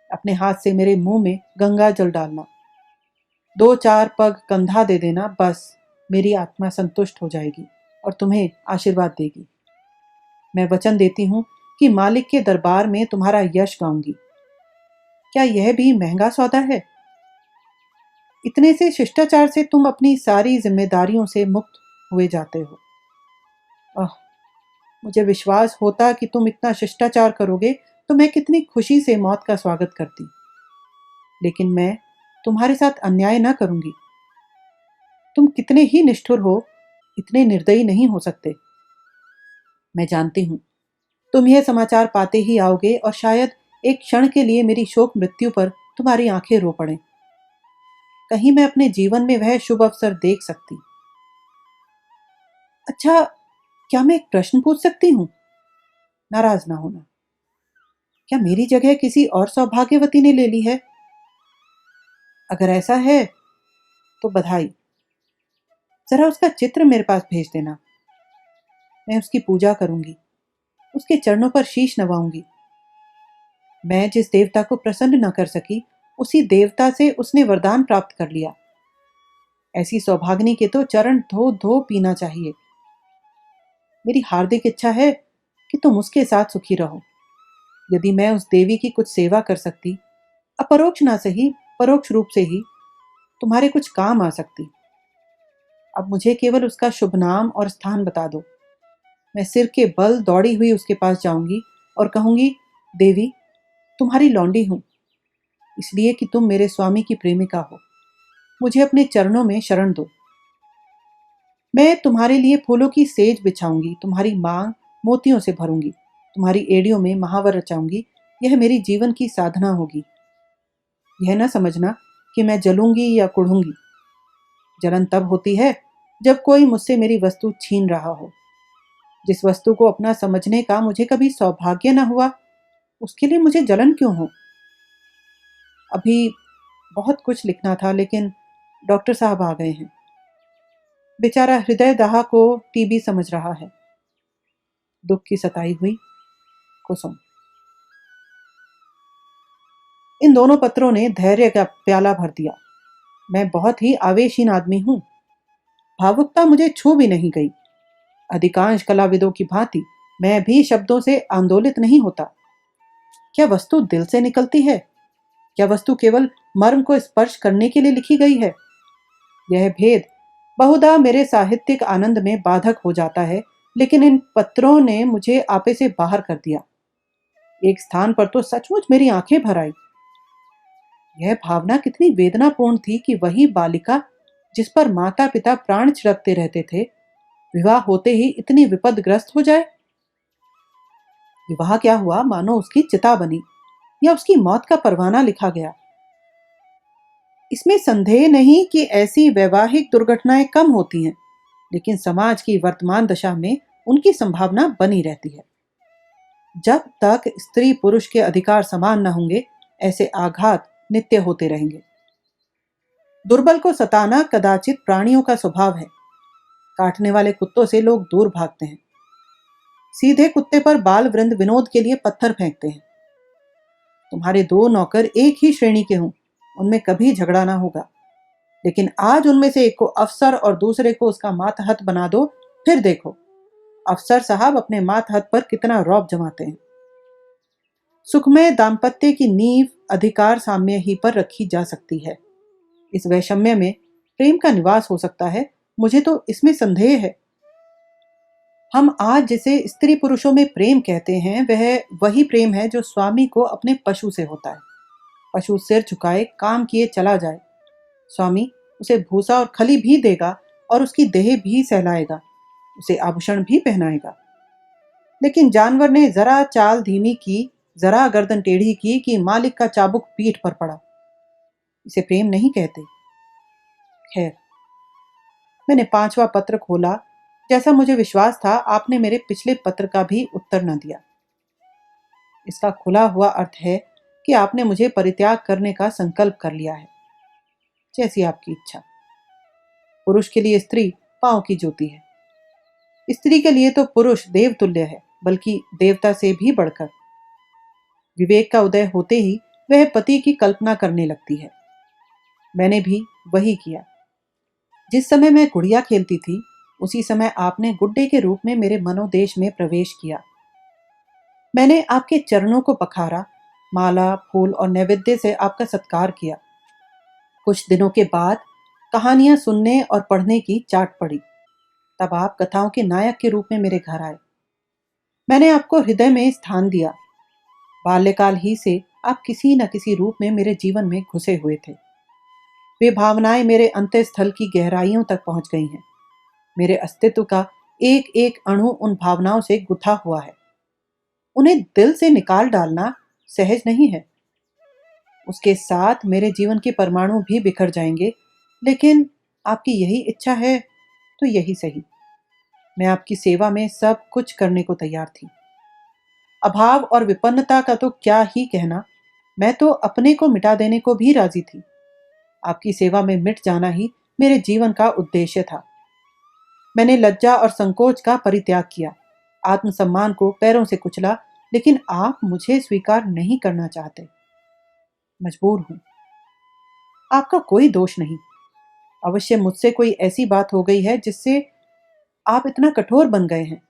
अपने हाथ से मेरे मुंह में गंगा जल डालना। 2-4 पग कंधा दे देना, बस मेरी आत्मा संतुष्ट हो जाएगी और तुम्हें आशीर्वाद देगी। मैं वचन देती हूं कि मालिक के दरबार में तुम्हारा यश गाऊंगी। क्या यह भी महंगा सौदा है? इतने से शिष्टाचार से तुम अपनी सारी जिम्मेदारियों से मुक्त हुए जाते हो। आह, मुझे विश्वास होता कि तुम इतना शिष्टाचार करोगे तो मैं कितनी खुशी से मौत का स्वागत करती। लेकिन मैं तुम्हारे साथ अन्याय न करूंगी। तुम कितने ही निष्ठुर हो, इतने निर्दयी नहीं हो सकते। मैं जानती हूं तुम यह समाचार पाते ही आओगे और शायद एक क्षण के लिए मेरी शोक मृत्यु पर तुम्हारी आंखें रो पड़ें। कहीं मैं अपने जीवन में वह शुभ अवसर देख सकती। अच्छा, क्या मैं एक प्रश्न पूछ सकती हूँ? नाराज ना होना। क्या मेरी जगह किसी और सौभाग्यवती ने ले ली है? अगर ऐसा है तो बधाई। जरा उसका चित्र मेरे पास भेज देना। मैं उसकी पूजा करूंगी, उसके चरणों पर शीश नवाऊंगी। मैं जिस देवता को प्रसन्न न कर सकी, उसी देवता से उसने वरदान प्राप्त कर लिया। ऐसी सौभाग्नि के तो चरण धो धो पीना चाहिए। मेरी हार्दिक इच्छा है कि तुम उसके साथ सुखी रहो। यदि मैं उस देवी की कुछ सेवा कर सकती, अपरोक्ष ना सही, परोक्ष रूप से ही तुम्हारे कुछ काम आ सकती। अब मुझे केवल उसका शुभ नाम और स्थान बता दो। मैं सिर के बल दौड़ी हुई उसके पास जाऊंगी और कहूंगी, देवी, तुम्हारी लौंडी हूं, इसलिए कि तुम मेरे स्वामी की प्रेमिका हो। मुझे अपने चरणों में शरण दो। मैं तुम्हारे लिए फूलों की सेज बिछाऊंगी, तुम्हारी मांग मोतियों से भरूंगी, तुम्हारी एड़ियों में महावर रचाऊंगी। यह मेरी जीवन की साधना होगी। यह न समझना कि मैं जलूंगी या कुढ़ूंगी। जलन तब होती है जब कोई मुझसे मेरी वस्तु छीन रहा हो। जिस वस्तु को अपना समझने का मुझे कभी सौभाग्य न हुआ, उसके लिए मुझे जलन क्यों हो? अभी बहुत कुछ लिखना था, लेकिन डॉक्टर साहब आ गए हैं। बेचारा हृदय दाह को टीबी समझ रहा है। दुख की सताई हुई कुसुम। इन दोनों पत्रों ने धैर्य का प्याला भर दिया। मैं बहुत ही आवेशहीन आदमी हूं। भावुकता मुझे छू भी नहीं गई। अधिकांश कलाविदों की भांति मैं भी शब्दों से आंदोलित नहीं होता। क्या वस्तु दिल से निकलती है? क्या वस्तु केवल मर्म को स्पर्श करने के लिए लिखी गई है? यह भेद बहुधा मेरे साहित्यिक आनंद में बाधक हो जाता है, लेकिन इन पत्रों ने मुझे आपे से बाहर कर दिया। एक स्थान पर तो सचमुच मेरी आंखें भर आई। यह भावना कितनी वेदनापूर्ण थी कि वही बालिका जिस पर माता पिता प्राण छिड़कते रहते थे, विवाह होते ही इतनी विपदग्रस्त हो जाए। विवाह क्या हुआ, मानो उसकी चिता बनी या उसकी मौत का परवाना लिखा गया। इसमें संदेह नहीं कि ऐसी वैवाहिक दुर्घटनाएं कम होती हैं, लेकिन समाज की वर्तमान दशा में उनकी संभावना बनी रहती है। जब तक स्त्री पुरुष के अधिकार समान न होंगे, ऐसे आघात नित्य होते रहेंगे। दुर्बल को सताना कदाचित प्राणियों का स्वभाव है। काटने वाले कुत्तों से लोग दूर भागते हैं। सीधे कुत्ते पर बाल वृंद विनोद के लिए पत्थर फेंकते हैं। तुम्हारे दो नौकर एक ही श्रेणी के हों, उनमें कभी झगड़ा ना होगा। लेकिन आज उनमें से एक को अफसर और दूसरे को उसका मातहत बना दो, फिर देखो अफसर साहब अपने मातहत पर कितना रौब जमाते हैं। सुखमय दाम्पत्य की नींव अधिकार साम्य ही पर रखी जा सकती है। इस वैषम्य में प्रेम का निवास हो सकता है, मुझे तो इसमें संदेह है। हम आज जिसे स्त्री पुरुषों में प्रेम कहते हैं, वह वही प्रेम है जो स्वामी को अपने पशु से होता है। पशु सिर झुकाए काम किए चला जाए, स्वामी उसे भूसा और खली भी देगा और उसकी देह भी सहलाएगा, उसे आभूषण भी पहनाएगा। लेकिन जानवर ने जरा चाल धीमी की, जरा गर्दन टेढ़ी की कि मालिक का चाबुक पीठ पर पड़ा। इसे प्रेम नहीं कहते। खैर, मैंने 5वां पत्र खोला। जैसा मुझे विश्वास था, आपने मेरे पिछले पत्र का भी उत्तर न दिया। इसका खुला हुआ अर्थ है कि आपने मुझे परित्याग करने का संकल्प कर लिया है। जैसी आपकी इच्छा। पुरुष के लिए स्त्री पांव की ज्योति है। स्त्री के लिए तो पुरुष देवतुल्य है, बल्कि देवता से भी बढ़कर। विवेक का उदय होते ही वह पति की कल्पना करने लगती है। मैंने भी वही किया। जिस समय मैं गुड़िया खेलती थी, उसी समय आपने गुड्डे के रूप में मेरे मनोदेश में प्रवेश किया। मैंने आपके चरणों को पखारा, माला, फूल और नैवेद्य से आपका सत्कार किया। कुछ दिनों के बाद कहानियां सुनने और पढ़ने की चाट पड़ी। तब आप कथाओं के नायक के रूप में मेरे घर आए। मैंने आपको हृदय में स्थान दिया। बाल्यकाल ही से आप किसी न किसी रूप में मेरे जीवन में घुसे हुए थे। वे भावनाएं मेरे अंतःस्थल की गहराइयों तक पहुंच गई हैं। मेरे अस्तित्व का एक एक अणु उन भावनाओं से गुथा हुआ है। उन्हें दिल से निकाल डालना सहज नहीं है। उसके साथ मेरे जीवन के परमाणु भी बिखर जाएंगे, लेकिन आपकी यही इच्छा है तो यही सही। मैं आपकी सेवा में सब कुछ करने को तैयार थी। अभाव और विपन्नता का तो क्या ही कहना, मैं तो अपने को मिटा देने को भी राजी थी। आपकी सेवा में मिट जाना ही मेरे जीवन का उद्देश्य था। मैंने लज्जा और संकोच का परित्याग किया, आत्मसम्मान को पैरों से कुचला, लेकिन आप मुझे स्वीकार नहीं करना चाहते। मजबूर हूं। आपका कोई दोष नहीं। अवश्य मुझसे कोई ऐसी बात हो गई है जिससे आप इतना कठोर बन गए हैं।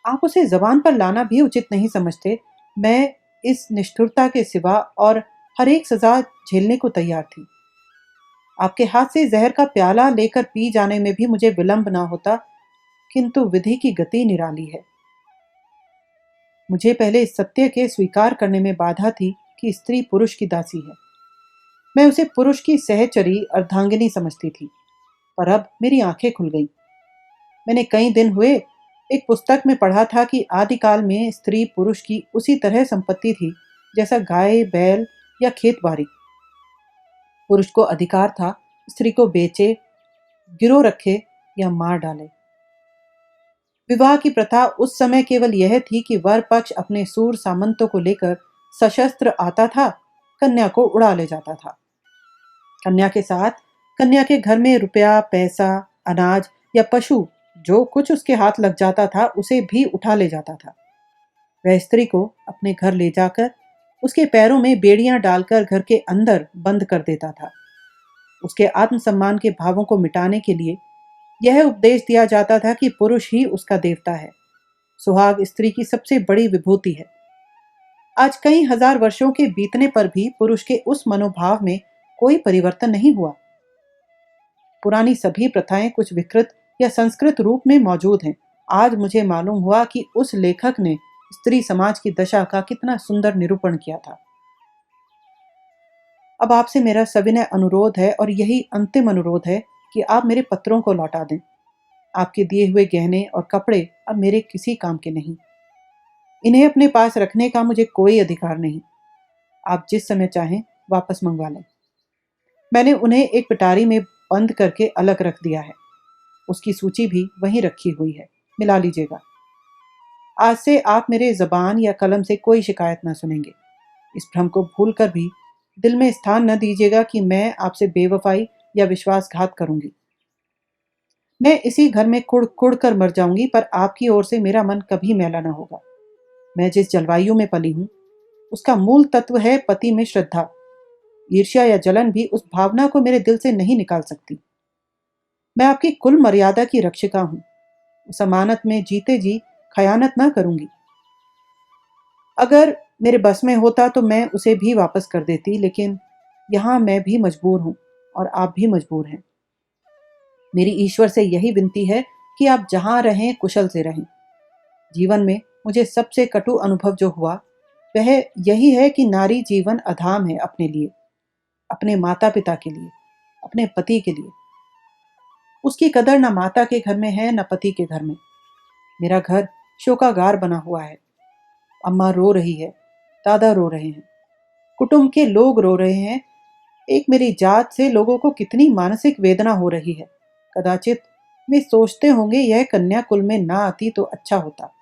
आप उसे ज़बान पर लाना भी उचित नहीं समझते। मैं इस निष्ठुरता के सिवा और हर एक सज़ा झेलने को तैयार थी। आपके हाथ से ज़हर का प्याला लेकर पी जाने में भी मुझे विलंब ना होता, किंतु विधि की गति निराली है। मुझे पहले इस सत्य के स्वीकार करने में बाधा थी कि स्त्री पुरुष की दासी है। मैं उसे पुरुष की सहचरी अर्धांगिनी समझती थी, पर अब मेरी आंखें खुल गईं। मैंने कई दिन हुए एक पुस्तक में पढ़ा था कि आदिकाल में स्त्री पुरुष की उसी तरह संपत्ति थी जैसा गाय, बैल या खेत बाड़ी। पुरुष को अधिकार था स्त्री को बेचे, गिरो रखे या मार डाले। विवाह की प्रथा उस समय केवल यह थी कि वर पक्ष अपने सूर सामंतों को लेकर सशस्त्र आता था, कन्या को उड़ा ले जाता था। कन्या के साथ कन्या के घर में रुपया, पैसा, अनाज या पशु जो कुछ उसके हाथ लग जाता था उसे भी उठा ले जाता था। वह स्त्री को अपने घर ले जाकर उसके पैरों में बेड़ियां डालकर घर के अंदर बंद कर देता था। उसके आत्मसम्मान के भावों को मिटाने के लिए यह उपदेश दिया जाता था कि पुरुष ही उसका देवता है। सुहाग स्त्री की सबसे बड़ी विभूति है। आज कई हजार वर्षों के बीतने पर भी पुरुष के उस मनोभाव में कोई परिवर्तन नहीं हुआ। पुरानी सभी प्रथाएं कुछ विकृत या संस्कृत रूप में मौजूद हैं। आज मुझे मालूम हुआ कि उस लेखक ने स्त्री समाज की दशा का कितना सुंदर निरूपण किया था। अब आपसे मेरा सविनय अनुरोध है, और यही अंतिम अनुरोध है, कि आप मेरे पत्रों को लौटा दें। आपके दिए हुए गहने और कपड़े अब मेरे किसी काम के नहीं। इन्हें अपने पास रखने का मुझे कोई अधिकार नहीं। आप जिस समय चाहें वापस मंगवा लें। मैंने उन्हें एक पिटारी में बंद करके अलग रख दिया है। उसकी सूची भी वहीं रखी हुई है, मिला लीजिएगा। आज से आप मेरे ज़बान या कलम से कोई शिकायत न सुनेंगे। इस भ्रम को भूलकर भी दिल में स्थान न दीजिएगा कि मैं आपसे बेवफाई या विश्वासघात करूंगी। मैं इसी घर में कुड़ कुड़ कर मर जाऊंगी, पर आपकी ओर से मेरा मन कभी मैला न होगा। मैं जिस जलवायु में पली हूं उसका मूल तत्व है पति में श्रद्धा। ईर्ष्या या जलन भी उस भावना को मेरे दिल से नहीं निकाल सकती। मैं आपकी कुल मर्यादा की रक्षिका हूं। उस अमानत में जीते जी खयानत ना करूंगी। अगर मेरे बस में होता तो मैं उसे भी वापस कर देती, लेकिन यहां मैं भी मजबूर हूं और आप भी मजबूर हैं। मेरी ईश्वर से यही विनती है कि आप जहां रहें कुशल से रहें। जीवन में मुझे सबसे कटु अनुभव जो हुआ वह यही है कि नारी जीवन अधाम है अपने लिए, अपने माता पिता के लिए, अपने पति के लिए। उसकी कदर न माता के घर में है न पति के घर में। मेरा घर शोकागार बना हुआ है। अम्मा रो रही है, दादा रो रहे हैं, कुटुंब के लोग रो रहे हैं। एक मेरी जात से लोगों को कितनी मानसिक वेदना हो रही है। कदाचित वे सोचते होंगे यह कन्या कुल में ना आती तो अच्छा होता।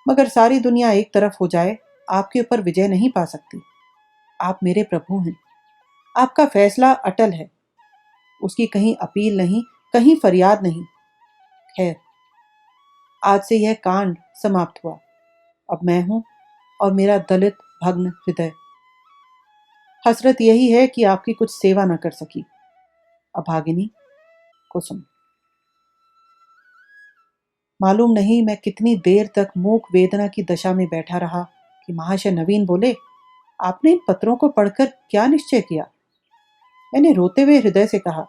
मगर सारी दुनिया एक तरफ हो जाए, आपके ऊपर विजय नहीं पा सकती। आप मेरे प्रभु हैं। आपका फैसला अटल है। उसकी कहीं अपील नहीं, कहीं फरियाद नहीं। खैर, आज से यह कांड समाप्त हुआ। अब मैं हूं और मेरा दलित भग्न हृदय। हसरत यही है कि आपकी कुछ सेवा न कर सकी। अभागिनी कुसुम। मालूम नहीं मैं कितनी देर तक मूक वेदना की दशा में बैठा रहा कि महाशय नवीन बोले, आपने इन पत्रों को पढ़कर क्या निश्चय किया? मैंने रोते हुए हृदय से कहा,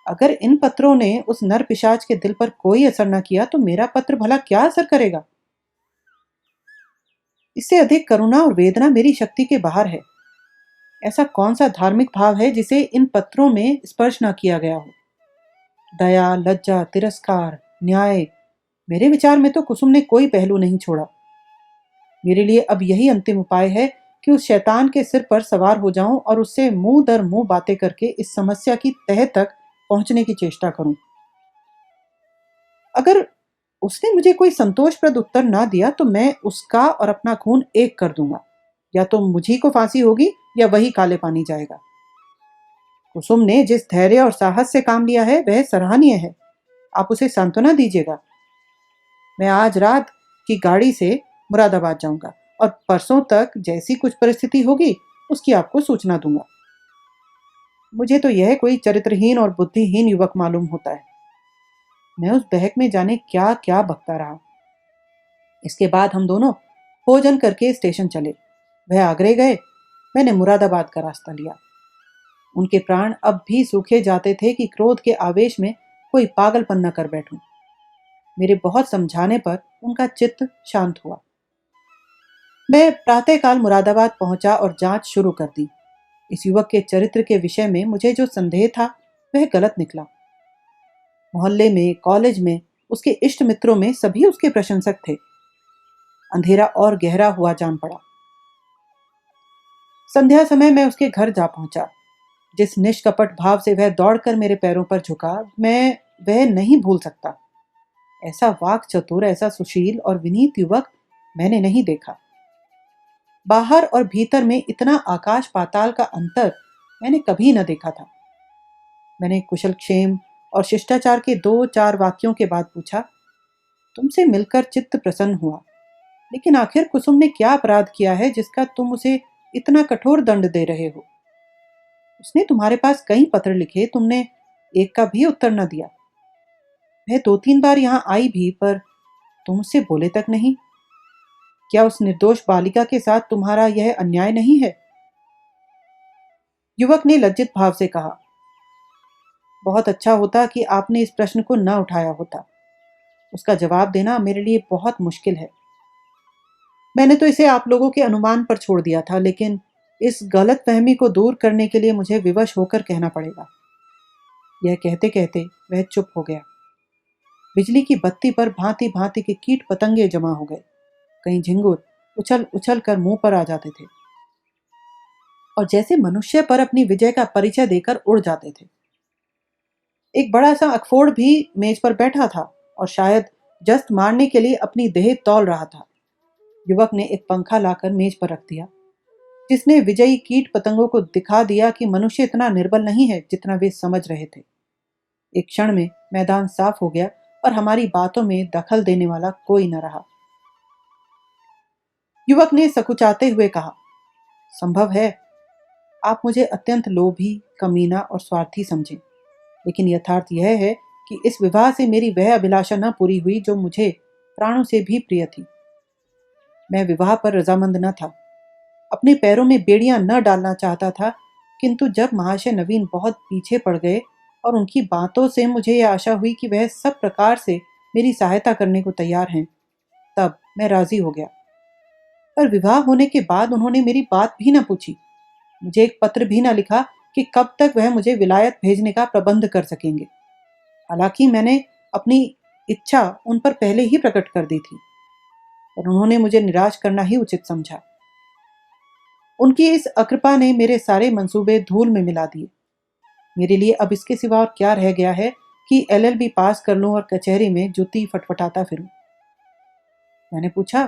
अगर इन पत्रों ने उस नर पिशाच के दिल पर कोई असर न किया तो मेरा पत्र भला क्या असर करेगा? इससे अधिक करुणा और वेदना मेरी शक्ति के बाहर है। ऐसा कौन सा धार्मिक भाव है जिसे इन पत्रों में स्पर्श न किया गया हो? दया, लज्जा, तिरस्कार, न्याय, मेरे विचार में तो कुसुम ने कोई पहलू नहीं छोड़ा। मेरे लिए अब यही अंतिम उपाय है कि उस शैतान के सिर पर सवार हो जाऊं और उससे मुंह दर मुंह बातें करके इस समस्या की तह तक पहुंचने की चेष्टा करूं। अगर उसने मुझे कोई संतोषप्रद उत्तर ना दिया तो मैं उसका और अपना खून एक कर दूंगा। या तो मुझी को फांसी होगी या वही काले पानी जाएगा। कुसुम ने जिस धैर्य और साहस से काम लिया है वह सराहनीय है। आप उसे सांत्वना दीजिएगा। मैं आज रात की गाड़ी से मुरादाबाद जाऊंगा और परसों तक जैसी कुछ परिस्थिति होगी उसकी आपको सूचना दूंगा। मुझे तो यह कोई चरित्रहीन और बुद्धिहीन युवक मालूम होता है। मैं उस बहक में जाने क्या क्या बकता रहा। इसके बाद हम दोनों भोजन करके स्टेशन चले। वह आगरे गए, मैंने मुरादाबाद का रास्ता लिया। उनके प्राण अब भी सूखे जाते थे कि क्रोध के आवेश में कोई पागलपन न कर बैठूं। मेरे बहुत समझाने पर उनका चित्त शांत हुआ। मैं प्रातःकाल मुरादाबाद पहुंचा और जांच शुरू कर दी। इस युवक के चरित्र के विषय में मुझे जो संदेह था वह गलत निकला। मोहल्ले में, कॉलेज में, उसके इष्ट मित्रों में सभी उसके प्रशंसक थे। अंधेरा और गहरा हुआ जान पड़ा। संध्या समय मैं उसके घर जा पहुंचा। जिस निष्कपट भाव से वह दौड़कर मेरे पैरों पर झुका, मैं वह नहीं भूल सकता। ऐसा वाक चतुर, ऐसा सुशील और विनीत युवक मैंने नहीं देखा। बाहर और भीतर में इतना आकाश पाताल का अंतर मैंने कभी न देखा था। मैंने कुशल क्षेम और शिष्टाचार के 2-4 वाक्यों के बाद पूछा, तुमसे मिलकर चित्त प्रसन्न हुआ, लेकिन आखिर कुसुम ने क्या अपराध किया है जिसका तुम उसे इतना कठोर दंड दे रहे हो? उसने तुम्हारे पास कई पत्र लिखे, तुमने एक का भी उत्तर न दिया। वह 2-3 बार यहाँ आई भी, पर तुम उससे बोले तक नहीं। क्या उस निर्दोष बालिका के साथ तुम्हारा यह अन्याय नहीं है? युवक ने लज्जित भाव से कहा, बहुत अच्छा होता कि आपने इस प्रश्न को न उठाया होता। उसका जवाब देना मेरे लिए बहुत मुश्किल है। मैंने तो इसे आप लोगों के अनुमान पर छोड़ दिया था, लेकिन इस गलत फहमी को दूर करने के लिए मुझे विवश होकर कहना पड़ेगा। यह कहते कहते वह चुप हो गया। बिजली की बत्ती पर भांति भांति के कीट पतंगे जमा हो गए। कहीं झिंगुर उछल उछल कर मुंह पर आ जाते थे और जैसे मनुष्य पर अपनी विजय का परिचय देकर उड़ जाते थे। एक बड़ा सा अखफोड़ भी मेज पर बैठा था और शायद जस्त मारने के लिए अपनी देह तौल रहा था। युवक ने एक पंखा लाकर मेज पर रख दिया, जिसने विजयी कीट पतंगों को दिखा दिया कि मनुष्य इतना निर्बल नहीं है जितना वे समझ रहे थे। एक क्षण में मैदान साफ हो गया और हमारी बातों में दखल देने वाला कोई न रहा। युवक ने सकुचाते हुए कहा, संभव है आप मुझे अत्यंत लोभी, कमीना और स्वार्थी समझें, लेकिन यथार्थ यह है कि इस विवाह से मेरी वह अभिलाषा न पूरी हुई जो मुझे प्राणों से भी प्रिय थी। मैं विवाह पर रजामंद न था, अपने पैरों में बेड़ियां न डालना चाहता था, किंतु जब महाशय नवीन बहुत पीछे पड़ गए और उनकी बातों से मुझे यह आशा हुई कि वह सब प्रकार से मेरी सहायता करने को तैयार हैं, तब मैं राजी हो गया। पर विवाह होने के बाद उन्होंने मेरी बात भी न पूछी, मुझे एक पत्र भी न लिखा कि कब तक वह मुझे विलायत भेजने का प्रबंध कर सकेंगे। हालांकि मैंने अपनी इच्छा उन पर पहले ही प्रकट कर दी थी, पर उन्होंने मुझे निराश करना ही उचित समझा। उनकी इस अकृपा ने मेरे सारे मंसूबे धूल में मिला दिए। मेरे लिए अब इसके सिवा और क्या रह गया है कि LLB पास कर लूं और कचहरी में जूती फटफटाता फिरूं। मैंने पूछा,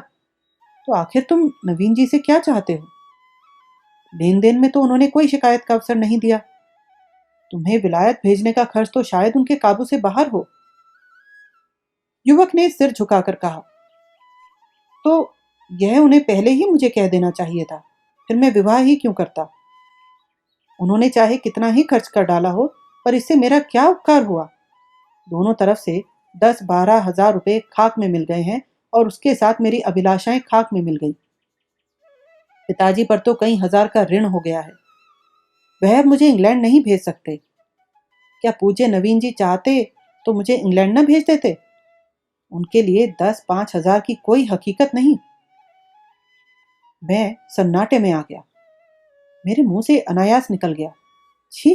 तो आखिर तुम नवीन जी से क्या चाहते हो? लेन देन में तो उन्होंने कोई शिकायत का अवसर नहीं दिया। तुम्हें विलायत भेजने का खर्च तो शायद उनके काबू से बाहर हो। युवक ने सिर झुकाकर कहा, तो यह उन्हें पहले ही मुझे कह देना चाहिए था, फिर मैं विवाह ही क्यों करता। उन्होंने चाहे कितना ही खर्च कर डाला हो, पर इससे मेरा क्या उपकार हुआ? दोनों तरफ से 10-12 हजार रुपए खाक में मिल गए हैं और उसके साथ मेरी अभिलाषाएं खाक में मिल गई। पिताजी पर तो कई हजार का ऋण हो गया है। वह अब मुझे इंग्लैंड नहीं भेज सकते। क्या पूज्य नवीन जी चाहते तो मुझे इंग्लैंड न भेज देते? उनके लिए 10-5 हजार की कोई हकीकत नहीं। मैं सन्नाटे में आ गया। मेरे मुंह से अनायास निकल गया, छी,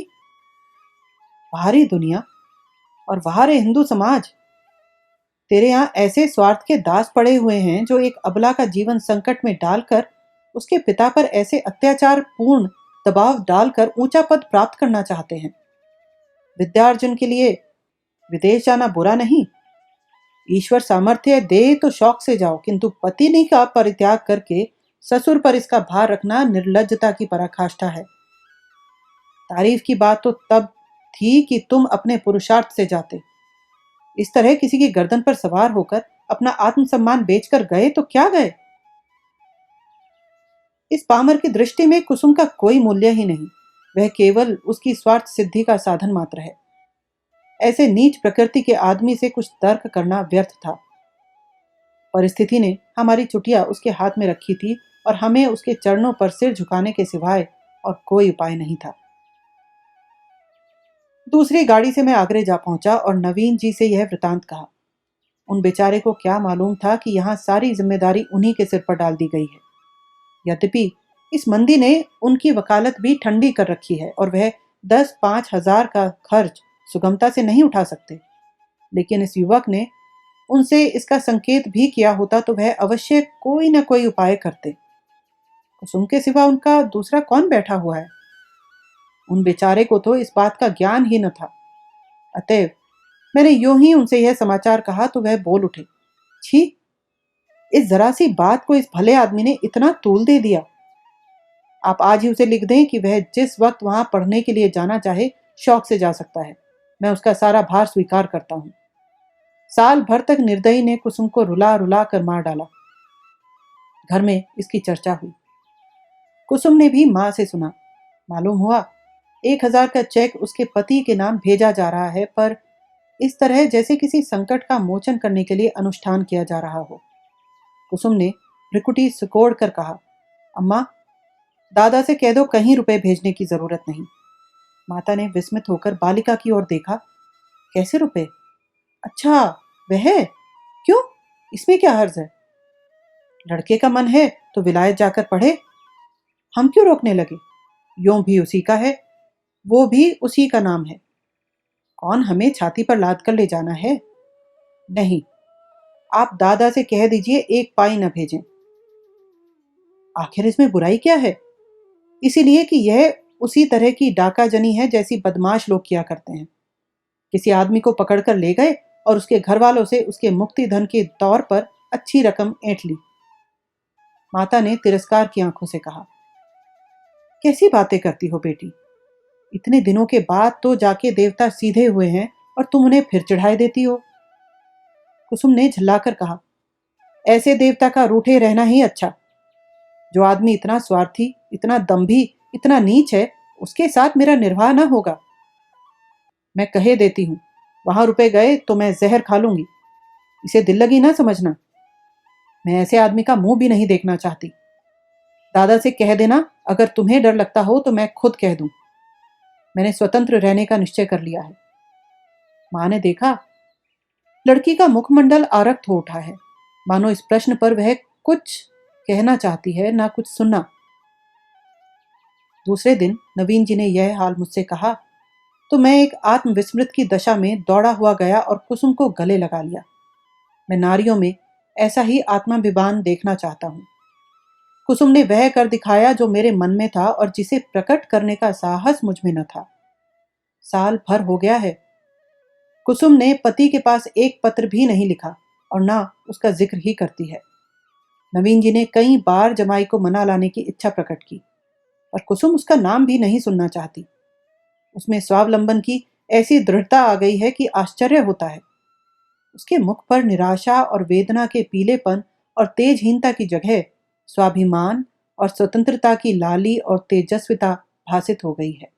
बाहरी दुनिया और बाहरी हिंदू समाज, तेरे यहाँ ऐसे स्वार्थ के दास पड़े हुए हैं जो एक अबला का जीवन संकट में डालकर उसके पिता पर ऐसे अत्याचार पूर्ण दबाव डालकर ऊंचा पद प्राप्त करना चाहते हैं। विद्यार्जन के लिए विदेश जाना बुरा नहीं। ईश्वर सामर्थ्य दे तो शौक से जाओ, किंतु पतिनी का परित्याग करके ससुर पर इसका भार रखना निर्लज्जता की पराकाष्ठा है। तारीफ की बात तो तब थी कि तुम अपने पुरुषार्थ से जाते। इस तरह किसी की गर्दन पर सवार होकर अपना आत्मसम्मान बेचकर गए तो क्या गए? इस पामर की दृष्टि में कुसुम का कोई मूल्य ही नहीं। वह केवल उसकी स्वार्थ सिद्धि का साधन मात्र है। ऐसे नीच प्रकृति के आदमी से कुछ तर्क करना व्यर्थ था। परिस्थिति ने हमारी चुटिया उसके हाथ में रखी थी और हमें उसके चरणों पर सिर झुकाने के सिवाय और कोई उपाय नहीं था। दूसरी गाड़ी से मैं आगरे जा पहुंचा और नवीन जी से यह वृतांत कहा। उन बेचारे को क्या मालूम था कि यहाँ सारी जिम्मेदारी उन्हीं के सिर पर डाल दी गई है। यद्यपि इस मंदी ने उनकी वकालत भी ठंडी कर रखी है और वह 10-5 हजार का खर्च सुगमता से नहीं उठा सकते, लेकिन इस युवक ने उनसे इसका संकेत भी किया होता तो वह अवश्य कोई न कोई उपाय करते। कुसुम के सिवा उनका दूसरा कौन बैठा हुआ है? उन बेचारे को तो इस बात का ज्ञान ही न था। अतएव मैंने यूं ही उनसे यह समाचार कहा तो वह बोल उठे, छी, इस जरा सी बात को इस भले आदमी ने इतना तूल दे दिया। आप आज ही उसे लिख दें कि वह जिस वक्त वहां पढ़ने के लिए जाना चाहे शौक से जा सकता है। मैं उसका सारा भार स्वीकार करता हूं। साल भर तक निर्दयी ने कुसुम को रुला रुला कर मार डाला। घर में इसकी चर्चा हुई। कुसुम ने भी मां से सुना। मालूम हुआ 1,000 का चेक उसके पति के नाम भेजा जा रहा है, पर इस तरह जैसे किसी संकट का मोचन करने के लिए अनुष्ठान किया जा रहा हो। कुसुम ने भ्रिकुटी सिकोड़ कर कहा, अम्मा, दादा से कह दो कहीं रुपए भेजने की जरूरत नहीं। माता ने विस्मित होकर बालिका की ओर देखा। कैसे रुपए? अच्छा, वह क्यों? इसमें क्या हर्ज है? लड़के का मन है तो विलायत जाकर पढ़े। हम क्यों रोकने लगे? यों भी उसी का है, वो भी उसी का नाम है। कौन हमें छाती पर लाद कर ले जाना है? नहीं, आप दादा से कह दीजिए 1 पाई न भेजें। आखिर इसमें बुराई क्या है? इसीलिए कि यह उसी तरह की डाकाजनी है जैसी बदमाश लोग किया करते हैं। किसी आदमी को पकड़कर ले गए और उसके घर वालों से उसके मुक्ति धन के तौर पर अच्छी रकम ऐंठ ली। माता ने तिरस्कार की आंखों से कहा, कैसी बातें करती हो बेटी? इतने दिनों के बाद तो जाके देवता सीधे हुए हैं और तुम उन्हें फिर चढ़ाए देती हो। कुसुम ने झल्लाकर कहा, ऐसे देवता का रूठे रहना ही अच्छा। जो आदमी इतना स्वार्थी, इतना दंभी, इतना नीच है, उसके साथ मेरा निर्वाह न होगा। मैं कहे देती हूं, वहां रुपए गए तो मैं जहर खा लूंगी। इसे दिल लगी ना समझना। मैं ऐसे आदमी का मुंह भी नहीं देखना चाहती। दादा से कह देना, अगर तुम्हें डर लगता हो तो मैं खुद कह दूं। मैंने स्वतंत्र रहने का निश्चय कर लिया है। मां ने देखा, लड़की का मुखमंडल आरक्त हो उठा है, मानो इस प्रश्न पर वह कुछ कहना चाहती है, ना कुछ सुनना। दूसरे दिन नवीन जी ने यह हाल मुझसे कहा तो मैं एक आत्मविस्मृत की दशा में दौड़ा हुआ गया और कुसुम को गले लगा लिया। मैं नारियों में ऐसा ही आत्माभिमान देखना चाहता हूं। कुसुम ने वह कर दिखाया जो मेरे मन में था और जिसे प्रकट करने का साहस मुझ में न था। साल भर हो गया है, कुसुम ने पति के पास एक पत्र भी नहीं लिखा और ना उसका जिक्र ही करती है। नवीन जी ने कई बार जमाई को मना लाने की इच्छा प्रकट की, पर कुसुम उसका नाम भी नहीं सुनना चाहती। उसमें स्वावलंबन की ऐसी दृढ़ता आ गई है कि आश्चर्य होता है। उसके मुख पर निराशा और वेदना के पीलेपन और तेजहीनता की जगह स्वाभिमान और स्वतंत्रता की लाली और तेजस्विता भासित हो गई है।